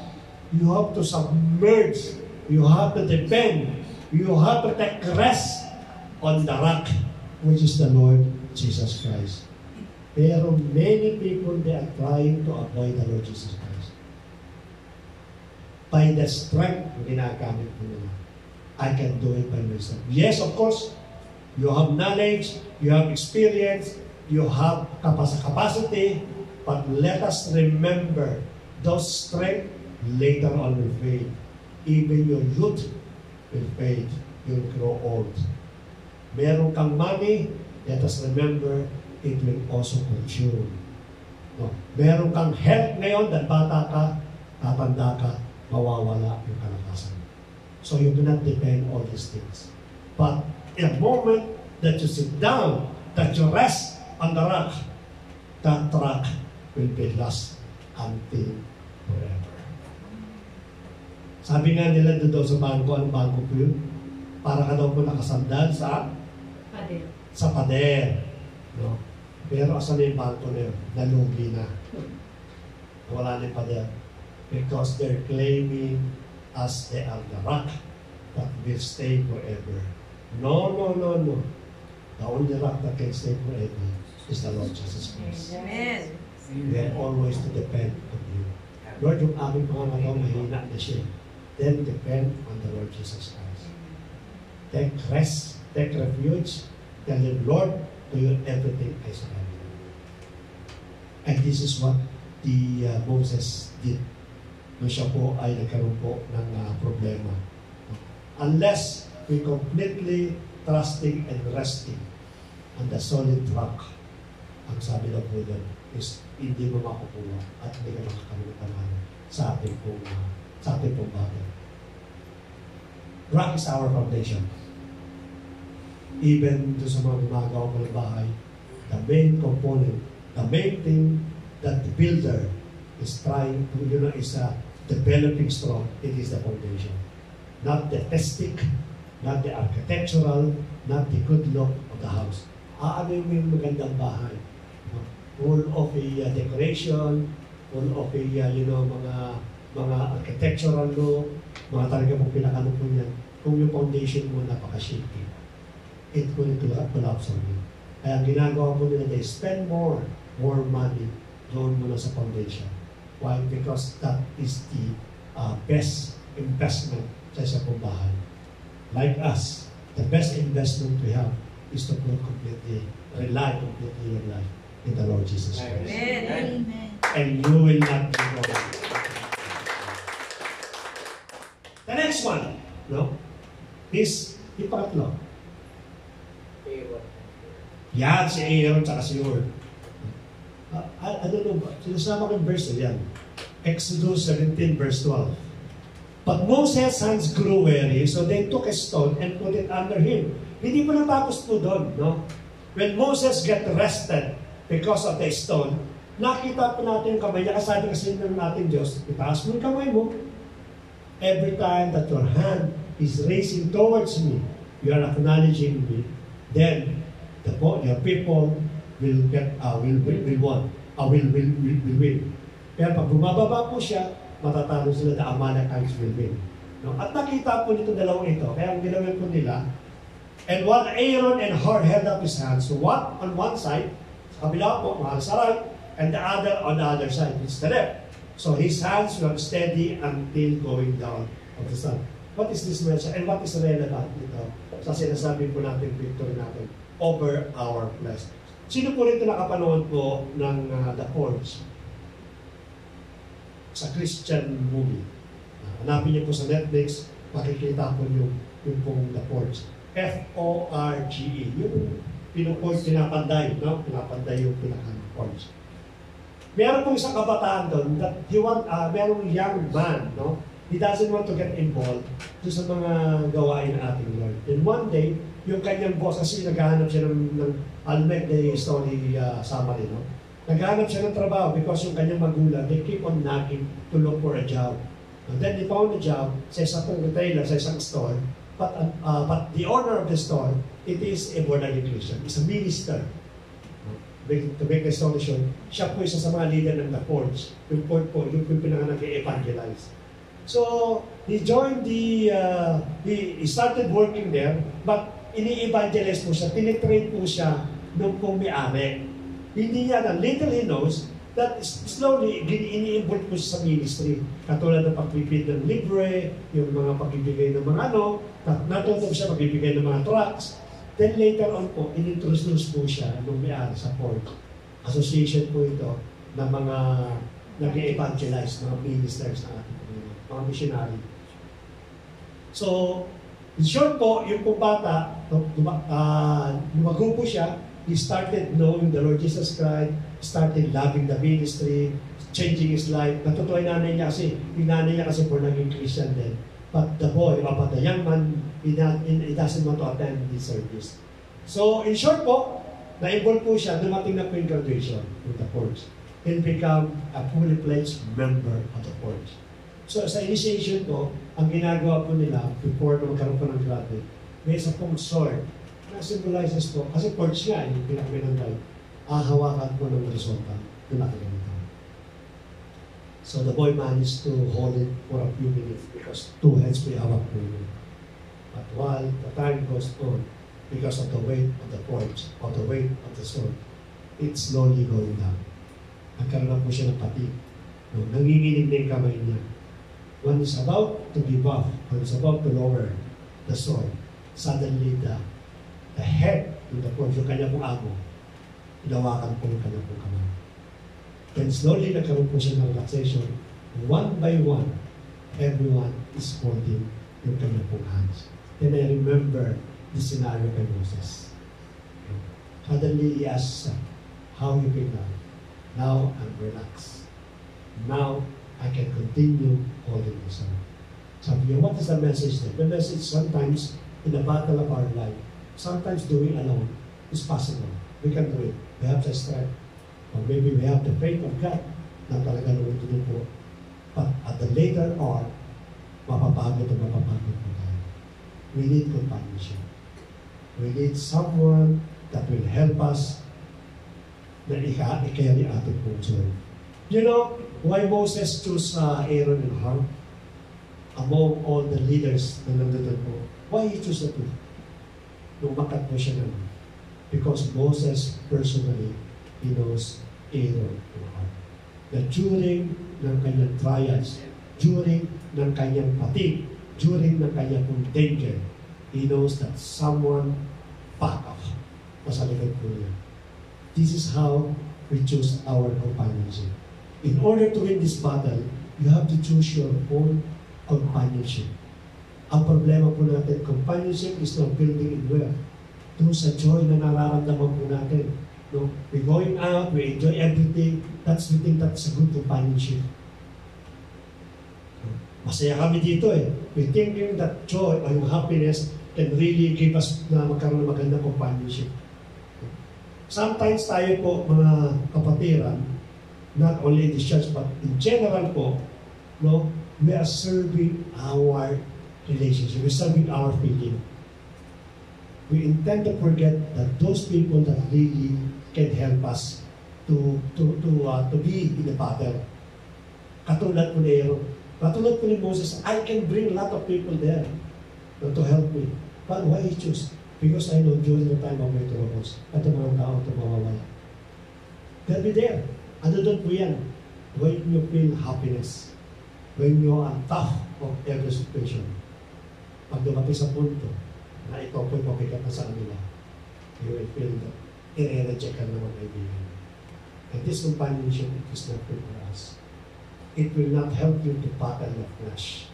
you have to submerge, you have to depend, you have to take rest on the rock, which is the Lord Jesus Christ. Pero many people, they are trying to avoid the Lord Jesus Christ. By the strength ginagamit po nila. I can do it by myself. Yes, of course, you have knowledge, you have experience, you have capacity, but let us remember those strength later on will fade. Even your youth will fade. You'll grow old. Meron kang money, let us remember, it will also consume. No. Meron kang health ngayon, dahil bata ka, tatanda ka, mawawala yung kalakasan. So you do not depend on these things. But in a moment that you sit down, that you rest on the rock, that rock will be lost until forever. Sabi nga nila doon sa bangko, anong bangko po yun? Para ka daw po nakasandal sa pader. No? Pero asan na yung bangko na yun? Nalugi na. Wala na pa there. Because they're claiming as they are the rock that will stay forever. No, no, no, no. The only rock that can stay forever is the Lord Jesus Christ. Amen. We have always to depend on Him. Lord, yung aming pangangalaw, mahina na siya. Then depend on the Lord Jesus Christ. Take rest, take refuge, tell Him, Lord, to you everything I surrender. And this is what the Moses did. Nung siya po ay nagkaroon po ng problema. Unless we completely trusting and resting on the solid rock, ang sabi ng po doon is hindi mo makukuha at hindi ka makakaroon ng pangalan sa ating pong bagay. Rock is our foundation. Even doon sa mga gumagawa ko ng bahay, the main component, the main thing that the builder is trying to, is developing strong, it is the foundation. Not the aesthetic, not the architectural, not the good look of the house. Ano yung magandang bahay? Full of a decoration, full of a, mga architectural look, mga talaga pong pinakano po yan. Kung yung foundation mo napaka-shaky, it will collapse on you. Kaya ang ginagawa po nila, they spend more money doon muna sa foundation. Why? Because that is the best investment sa isa pong bahay. Like us, the best investment we have is to rely completely your life in the Lord Jesus Christ. Amen. And you will not be wrong. The next one, is yung pangatlo. Yan, si Aaron at si Hur. I don't know, sinasama ko yung verse na yan. Exodus 17 verse 12. But Moses' hands grew weary, so they took a stone and put it under him. Hindi po natapos po doon, When Moses get rested because of the stone, nakita po natin yung kamay niya, kasabi kasi ng ating Diyos, itaas mo yung kamay mo. Every time that your hand is raising towards me, you are acknowledging me, then your people will win. Pero pag bumababa po siya, matatalo sila, the Amalekites will win. At nakita po nito dalawang ito, kaya ang ginawin po nila, and one Aaron and Hur held up his hands, so one on one side, sa kabila po, mahal sa right, and the other on the other side, it's the left. So his hands were steady until going down of the sun. What is this message? And what is relevant dito sa sinasabi po natin, victory natin over our flesh? Sino po rito nakapanood po ng The Forge? Sa Christian movie. Hanapin niyo po sa Netflix, makikita po yung pong The Forge. F-O-R-G-E. Yung pinupoint, pinapanday, pinapanday yung pinaka-forge. Meron pong isang kabataan doon that merong young man, he doesn't want to get involved sa mga gawain ng ating Lord. And one day, yung kanyang boss, kasi naghahanap siya I'll make the story summary, Naghahanap siya ng trabaho because yung kanyang magulang, they keep on knocking to look for a job. And then they found a job sa isang retailer, sa isang store, but the owner of the store, it is a born-again Christian. It's a minister. To make the story short, siya po isa sa mga leader ng The Forge. Yung Forge po, yung pinanganak i-evangelize. So, he joined he started working there, but ini-evangelize po siya, tinitrain po siya nung pong may-ari. Hindi niya na, little he knows, that slowly, ini-involve po siya sa ministry. Katulad ng pagbibigay ng libre, yung mga pagbibigay ng mga natutunan siya pagbibigay ng mga trucks. Then later on po, inintroduce po siya nung may-ari sa Forge. Association po ito ng mga nag-evangelize, mga ministers na ating mga missionary. So, in short po, yung pong bata, lumago po siya, he started knowing the Lord Jesus Christ, started loving the ministry, changing his life. Natutuwa yung nanay niya kasi po naging Christian din. But the young man, he doesn't want to attend this service. So, in short po, na-involve po siya, dumating na po yung graduation with the Forge. He'll become a fully pledged member of the Forge. So, sa initiation po, ang ginagawa po nila, before magkaroon po ng graduate, may isa pong sword na symbolizes po, kasi Forge nga, yung pinakaminanday. hawakan ko ng resulta na nakaganito. So the boy managed to hold it for a few minutes because two heads may hawak po yun. But while the time goes on, because of the weight of the forge, or the weight of the sword, it's slowly going down. Nagkaroon na po siya ng pati. No, nanginginig na yung kamay niya. When he's about to give up, when he's about to lower the sword, suddenly the head of the forge, yung kanya pong amo, inawakan po yung kanya pong kamay. Then slowly nagkaroon po siya ng relaxation. One by one, everyone is holding yung kanya pong hands. Then I remember the scenario kay Moses. Suddenly he asks, how you feel now? Now I'm relaxed. Now I can continue holding this hand. Sabi niya, what is the message then? The message sometimes in the battle of our life, sometimes doing alone is possible. We can do it. We have the strength. Or maybe we have the faith of God na talaga naman ito po. But at the later on, mapapagod po tayo. We need companionship. We need someone that will help us na i-carry ating pong joy. You know, why Moses chose Aaron and Hur among all the leaders na nandun po? Why he chose the two? Nung makat po siya naman. Because Moses personally, he knows Aaron and Hur. Na during ng kanyang trials, during ng kanyang fatigue, during ng kanyang danger, he knows that someone back up nasa likod po niya. This is how we choose our companionship. In order to win this battle, you have to choose your own companionship. Ang problema po natin, companionship is not building in wealth. Doon sa joy na nararamdaman po natin. No? We're going out, we enjoy everything. We think that's a good companionship. Masaya kami dito eh. We thinking that joy or yung happiness can really give us na magkaroon ng magandang companionship. Sometimes tayo po, mga kapatiran, not only in the church, but in general po, no, we are serving our relationship. We're serving our feeling. We intend to forget that those people that really can help us to be in the battle. Katulad po ni Aaron. Katulad po ni Moses, I can bring a lot of people there to help me. But why he choose? Because I know during the time of my troubles, at the mga tao ito mawawala. They'll be there. Ano doon po yan? When you feel happiness, when you are tough of every situation, pag dumating sa punto na ito po'y papikat na sa kanila, you will feel that i-reject ka naman kaibigan. And this companionship is not good for us. It will not help you to battle your flesh.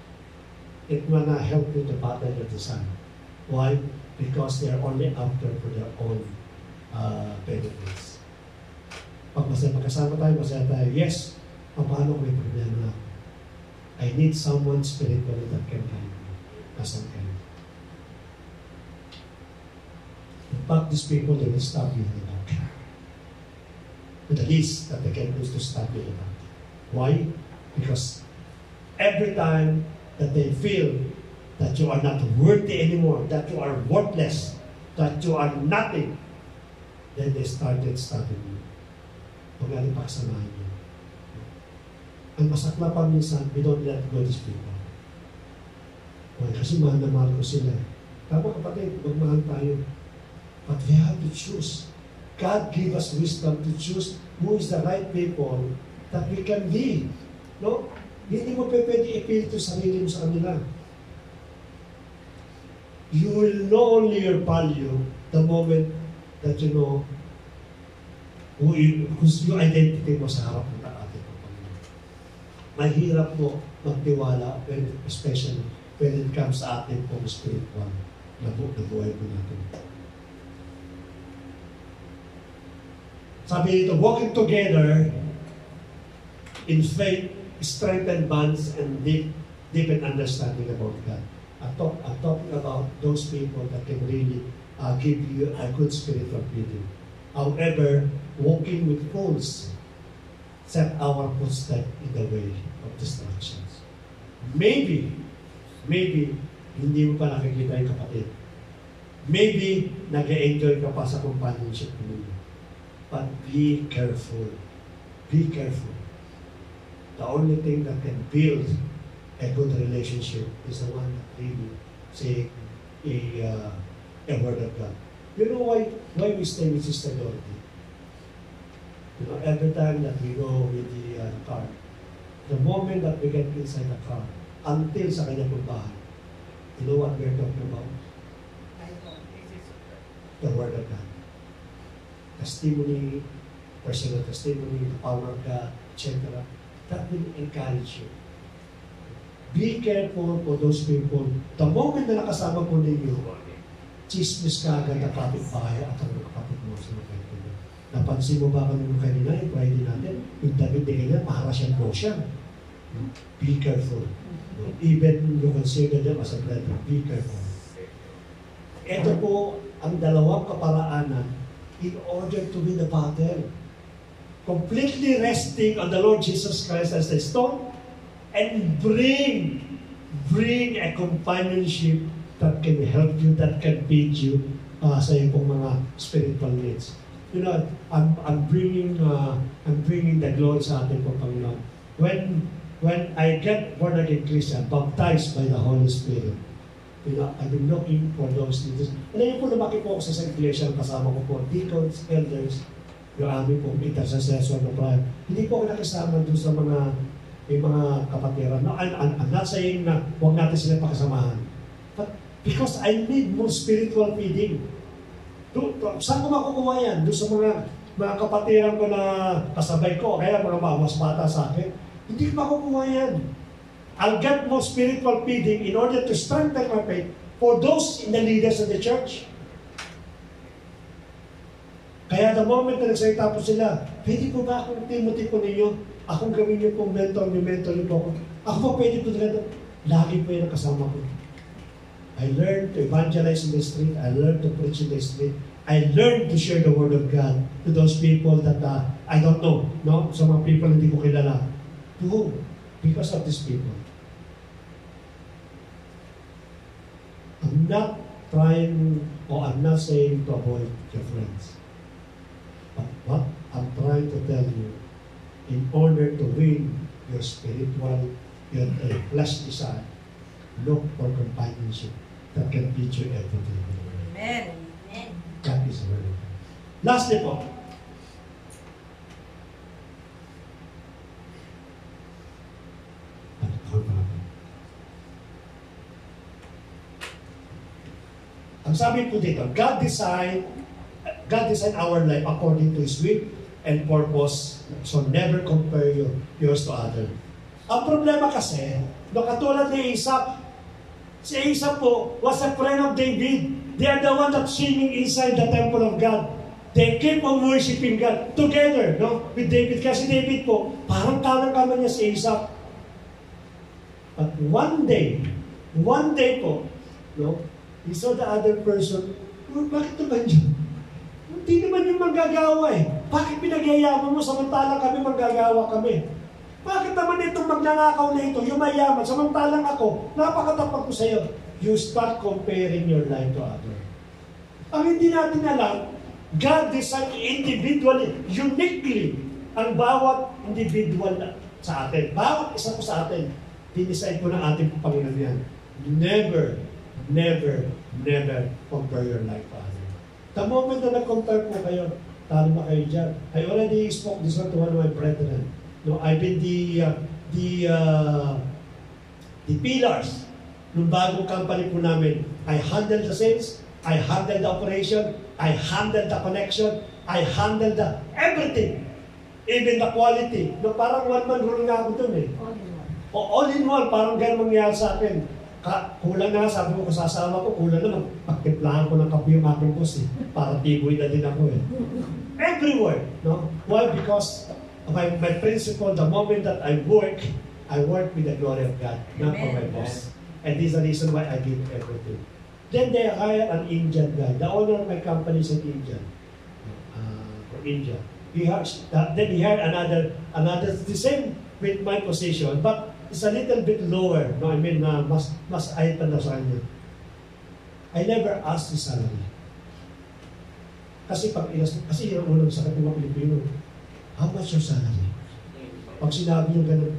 It will not help you to battle your desire. Why? Because they are only after for their own benefits. Pag magkasama tayo, masaya tayo, yes, paano kung may problema na? I need someone spiritually that can guide me. As I can. In fact, these people, they will stop you in the back. The least that they can do is to stop you in the back. Why? Because every time that they feel that you are not worthy anymore, that you are worthless, that you are nothing, then they started stopping you. Huwag natin paksamahin niyo. Ang masakla pa minsan, we don't let go these people. Kasi mahal na mahal ko sila. Tama kapatid, magmahal tayo. But we have to choose. God give us wisdom to choose who is the right people that we can be. No? Hindi mo pwede ipilito sarili mo sa kanila. You will know only your value the moment that you know who's yung identity mo sa harap ng ating Panginoon. Mahirap po magtiwala, especially when it comes sa ating pong spiritual na buhay po natin. Sabi nito, walking together in faith, strengthen bonds, and deepen understanding about God. I'm talking about those people that can really give you a good spiritual feeling. However, walking with fools set our footstep in the way of distractions. Maybe, hindi mo pa nakikita yung kapatid. Maybe, nag-enjoy ka pa sa companionship mo. But be careful. Be careful. The only thing that can build a good relationship is the one that really say a word of God. You know why we stay with Sister Dorothy? You know, every time that we go with the car, the moment that we get inside the car, until sa kanya bahay, you know what we're talking about? The Word of God. Testimony, personal testimony, the power of God, etc. That will encourage you. Be careful for those people. The moment na nakasama po ninyo, chismis ka agad ang kapitbahay at ang kapit mo sa mga kaibigan. Napansin mo ba kami nung kanina, yung Friday natin, yung David de ganyan, maharas yan po siya. Be careful. Even you consider them as a brother, be careful. Ito po ang dalawang kaparaanan in order to win the battle. Completely resting on the Lord Jesus Christ as the stone and bring a companionship that can help you, that can feed you sa iyong mga spiritual needs. You know, I'm bringing the glory sa ating Panginoon. When I get born again Christian, baptized by the Holy Spirit, you know, I've been looking for those leaders. Alam niyo po, lumaki po ako sa iglesia, kasama ko po, deacons, elders, yung aming po, intercessor na prayer. Hindi po ako nakisama doon sa mga kapatiran. No, I'm not saying na huwag natin sila pakasamahan. But because I need more spiritual feeding. Saan ko makukuha yan? Doon sa mga kapatiran ko na kasabay ko, kaya mga mas bata sa akin. Hindi ko makukuha yan. I'll get more spiritual feeding in order to strengthen my faith for those in the leaders of the church. Kaya the moment na nagsalita po sila, pwede po ba akong Timothy po ninyo? Akong gawin niyo pong mentor niyo po ako. Ako po pwede po talaga. Lagi po yung kasama ko. I learned to evangelize in the street. I learned to preach in the street. I learned to share the word of God to those people that I don't know. No? Sa mga people hindi ko kilala. To whom? Because of these people. I'm not trying, or I'm not saying to avoid your friends. But what I'm trying to tell you, in order to win your spiritual, your flesh desire, look for companionship that can feed you everything. Amen. Amen. That is very important. Lastly po, ang sabi po dito, God designed our life according to His will and purpose. So never compare yours to others. Ang problema kasi, katulad ni Isaac, si Isaac po was a friend of David. They are the one that's singing inside the temple of God. They keep on worshiping God together, no, with David. Kasi David po, parang kalang-kaman niya si Isaac. But one day po, no, he saw the other person, bakit naman yun? Hindi naman yung manggagawa eh. Bakit pinagyayaman mo samantalang kami manggagawa kami? Bakit naman itong magnanakaw na ito, yung mayaman, samantalang ako, napakatapat ko sa iyo. You start comparing your life to others. Ang hindi natin alam, God designed individually, uniquely, ang bawat individual sa atin. Bawat isa po sa atin, dinesign po ng ating Panginoon yan. Never compare your life to others. The moment na nag-compare po kayo, talo na kayo dyan. I already spoke this one to one of my brethren. No, I've been the pillars ng bagong company po namin. I handle the sales, I handle the operation, I handle the connection, I handle the everything. Even the quality. No, parang one-man rule nga ako dun eh. All in one, parang ganun mangyayari sa akin. Kulang na, sabi ko kasasama ko, kulang na, pagtimplahan ko ng kape yung aking boss eh. Para tiboy na din ako eh. Everywhere. No? Why? Because my principle, the moment that I work with the glory of God, not for my boss. And this is the reason why I give everything. Then they hire an Indian guy. The owner of my company is an Indian. From India. Then he hired another, the same with my position, but it's a little bit lower. No, I mean, mas ayat na sa kanya. I never asked his salary. Kasi kasi yung unang sakit ng mga Pilipino, how much your salary? Pag sinabi nyo ganun,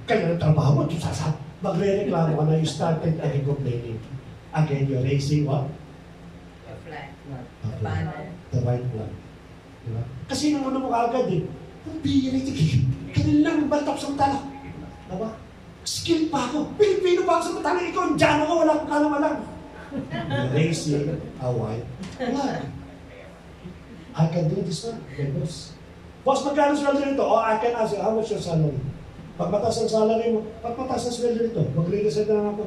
kaya ng trabaho, magre-reklamo ka na, you started again complaining. Again, you're raising what? Your flag. The banner. The white flag. Diba? Kasi nung ano mo kaagad eh, ang birit, ganun lang, baltap sa matala. Diba? Skill pa ako. Pilipino pa ako sa matala. Ikaw, ang dyan ako, wala akong kalam-alam. You're raising a white flag. I can do this one, my boss. Boss, magkano sweldo nito? Oh, I can ask you, how much your salary? Pag mataas ang salary mo, pag mataas ang sweldo nito, magre-resign na ako.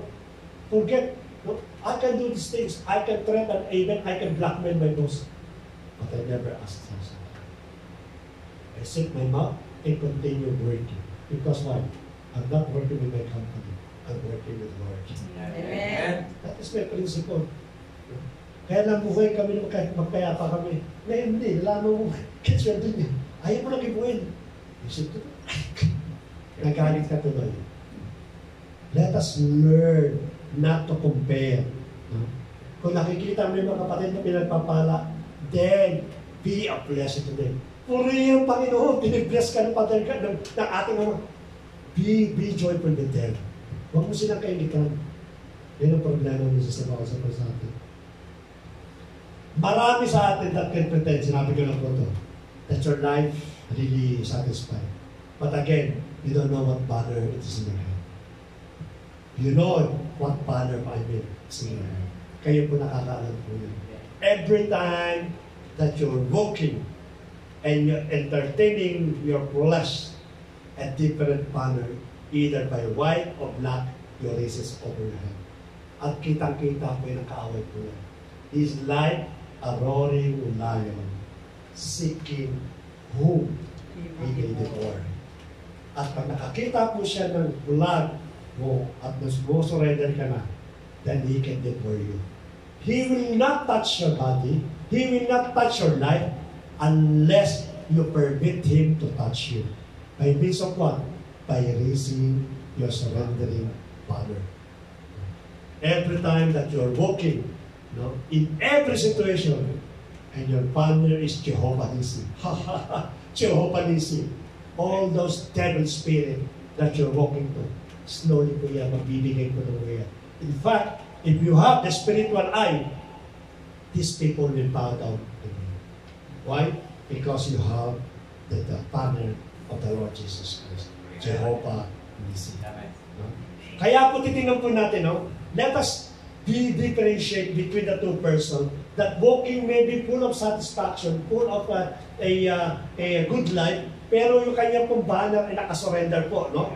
Forget, no? I can do these things. I can threaten, even I can blackmail my boss. But I never asked for salary. I set my mouth and continue working. Because why? I'm not working with my company. I'm working with Lord. Amen. That is my principle. Kaya lang buhay kami nung magpayapa kami. Ngayon hindi, nalaman mo, sweldo niya. Ayaw mo lang ibuhin. Isip ko, nagalit ka tuloy. Let us learn not to compare. No? Kung nakikita mo yung mga kapatid na pinagpapala, then be a blessing to them. Puri yung Panginoon, pinibless ka ng ating mga. Be joyful with them. Huwag mo silang kainitan. Yan ang problema mo sa bawat sa atin. Marami sa atin that can pretend, sinabi ko lang po ito, that your life really satisfied. But again, you don't know what banner it is in your hand. You know what banner I mean is in your hand. Kayo po nakakaalam po yun. Every time that you're walking and you're entertaining your flesh, a different banner, either by white or black, your races over your head. At kitang-kita po yung nakaaway po yan. He's like a roaring lion, seeking whom he may devour. At pag nakakita po siya ng blood mo at surrender ka na, then he can devour you. He will not touch your body. He will not touch your life unless you permit him to touch you. By means of what? By raising your surrendering banner. Every time that you're walking, in every situation, and your banner is Jehovah Nissi. Jehovah Nissi. All those devil spirit that you're walking to, slowly po yan, magbibigay po ng way. In fact, if you have the spiritual eye, these people will bow down to you. Why? Because you have the banner of the Lord Jesus Christ. Jehovah Nissi. No? Kaya po titingnan po natin, let us differentiate between the two persons, that walking may be full of satisfaction, full of a good life, pero yung kanyang pong banner ay nakasurrender po, no?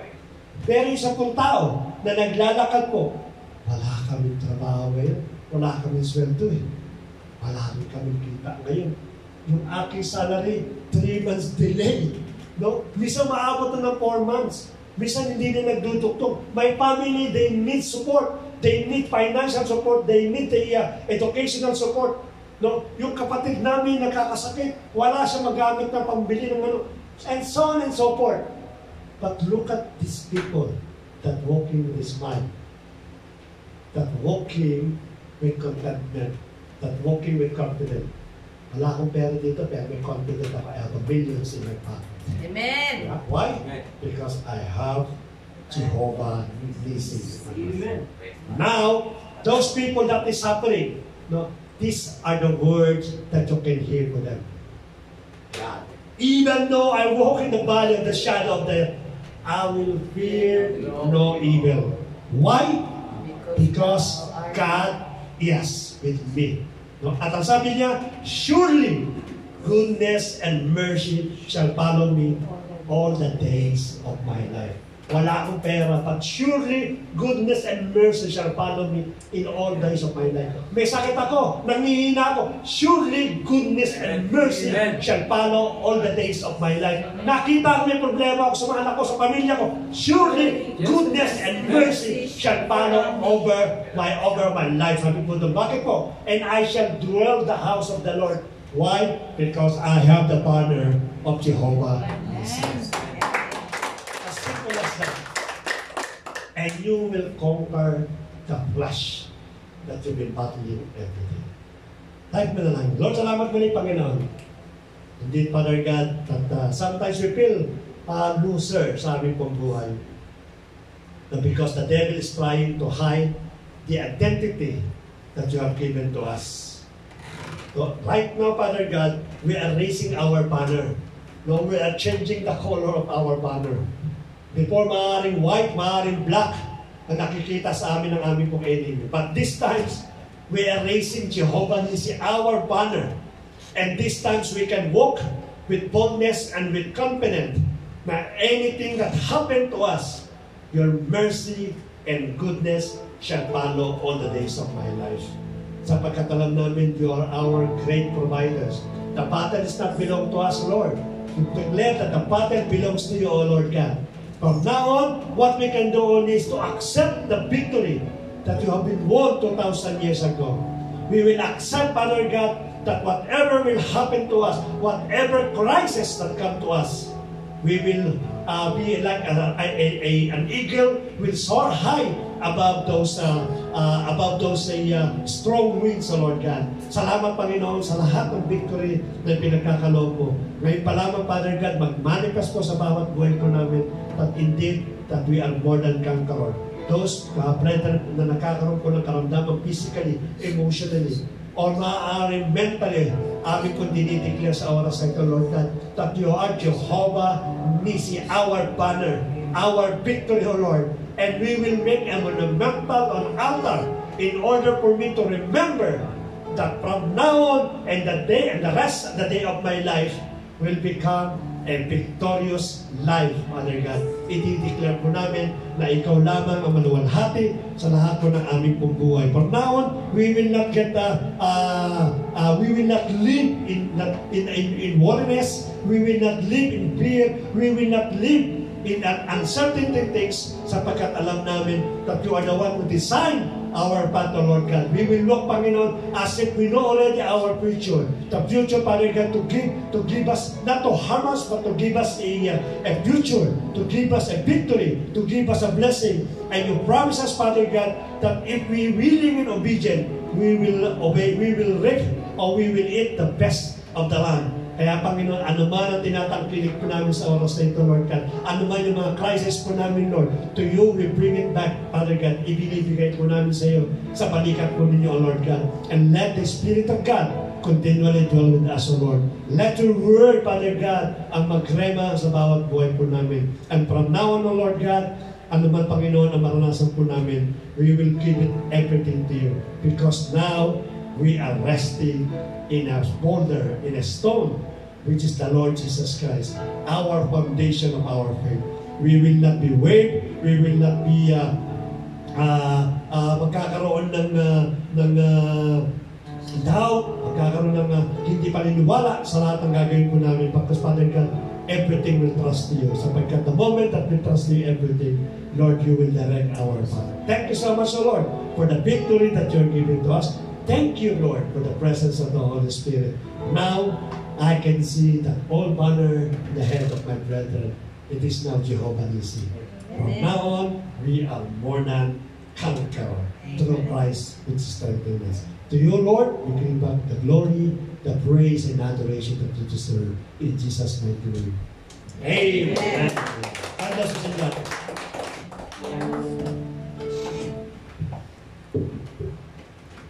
Pero isang pong tao na naglalakad po, wala kaming trabaho ngayon, wala kaming sweldo wala kaming kita ngayon. Yung aking salary, 3 months delay, no? Minsan maabot na ng 4 months, minsan hindi na nagdudugtong. My family, they need support. They need financial support. They need the educational support. No? Yung kapatid namin nakakasakit, wala siya magamit na pambili ng ano, and so on and so forth. But look at these people that walking with this mind, that walking with contentment, that walking with confidence. Wala akong pera dito, pero may confident ako. I have billions in my pocket. Amen. Yeah. Why? Because I have Jehovah Nissi. Amen. Now, those people that is suffering, these are the words that you can hear from them. Yeah. Even though I walk in the valley of the shadow of death, I will fear no evil. Why? Because God is with me. At ang sabi niya, surely goodness and mercy shall follow me all the days of my life. Wala akong pera, but surely goodness and mercy shall follow me in all days of my life. May sakit ako, nangihina ako, surely goodness and mercy shall follow all the days of my life. Nakita ko may problema ako sa mga anak ko, sa pamilya ko, surely goodness and mercy shall follow over my life. Sabi po doon, bakit po? And I shall dwell the house of the Lord. Why? Because I have the banner of Jehovah. And you will conquer the flesh that you've been battling every day. Type mo na lang. Lord, salamat muli, Panginoon. Indeed, Father God, that sometimes we feel loser sa aming pong buhay. Because the devil is trying to hide the identity that you have given to us. So, right now, Father God, we are raising our banner. No, we are changing the color of our banner. Before, maaaring white, maaaring black, na nakikita sa amin ng aming pong enemy. But this times, we are raising Jehovah Nissi, our banner. And this times, we can walk with boldness and with confidence na anything that happened to us, your mercy and goodness shall follow all the days of my life. Sapagkat alam namin, you are our great providers. The battle does not belong to us, Lord. We declare that the battle belongs to you, O Lord God. From now on, what we can do only is to accept the victory that you have been won 2,000 years ago. We will accept, Father God, that whatever will happen to us, whatever crisis that come to us, we will be like an eagle will soar high above those strong winds, O Lord God. Salamat, Panginoon, sa lahat ng victory na pinagkakaloob mo. Ngayon pa lamang, Father God, mag-manifest po sa bawat buhay ko namin that indeed that we are more than conqueror. Those brethren na nakakaroon ko ng karamdaman physically, emotionally, or maaaring mentally, amin kong dinideclare sa oras na ito, Lord God, that you are Jehovah Nissi, our banner, our victory, O Lord. And we will make a monumental altar in order for me to remember that from now on and the day and the rest of the day of my life will become a victorious life, Father God. I-declare po namin na ikaw lamang ang maluwalhati sa lahat po ng aming pong buhay. From now on, we will not live in worriness. We will not live in fear. We will not live in uncertainty things, sapagkat alam namin that you are the one who designed our path, O Lord God. We will look, Panginoon, as if we know already our future. The future, Father God, to give us, not to harm us, but to give us a future, to give us a victory, to give us a blessing. And you promise us, Father God, that if we will live in obedience, we will obey, we will reap, or we will eat the best of the land. Kaya, Panginoon, anuman ang tinatangkilik po namin sa oras na ito, Lord God, anuman yung mga crisis po namin, Lord, to you we bring it back, Father God. Ibigay po namin sa iyo, sa balikat po ninyo, O Lord God. And let the Spirit of God continually dwell with us, O Lord. Let your word, Father God, ang magrema sa bawat buhay po namin. And from now on, O Lord God, anuman, Panginoon, ang maranasan po namin, we will give it everything to you. Because now, we are resting in a boulder, in a stone, which is the Lord Jesus Christ, our foundation of our faith. We will not be weighed, we will not be magkakaroon ng doubt, magkakaroon ng hindi paniniwala sa lahat ng gagawin po namin. Because, Father God, everything will trust you. Sapagkat the moment that we trust you everything, Lord, you will direct our path. Thank you so much, O Lord, for the victory that you're giving to us. Thank you, Lord, for the presence of the Holy Spirit. Now, I can see that all banner in the head of my brethren, it is now Jehovah Nissi. From now on, we are more than conqueror through Christ which strengthens us. To you, Lord, we bring back the glory, the praise, and adoration that you deserve. In Jesus' mighty name. Amen. God bless you.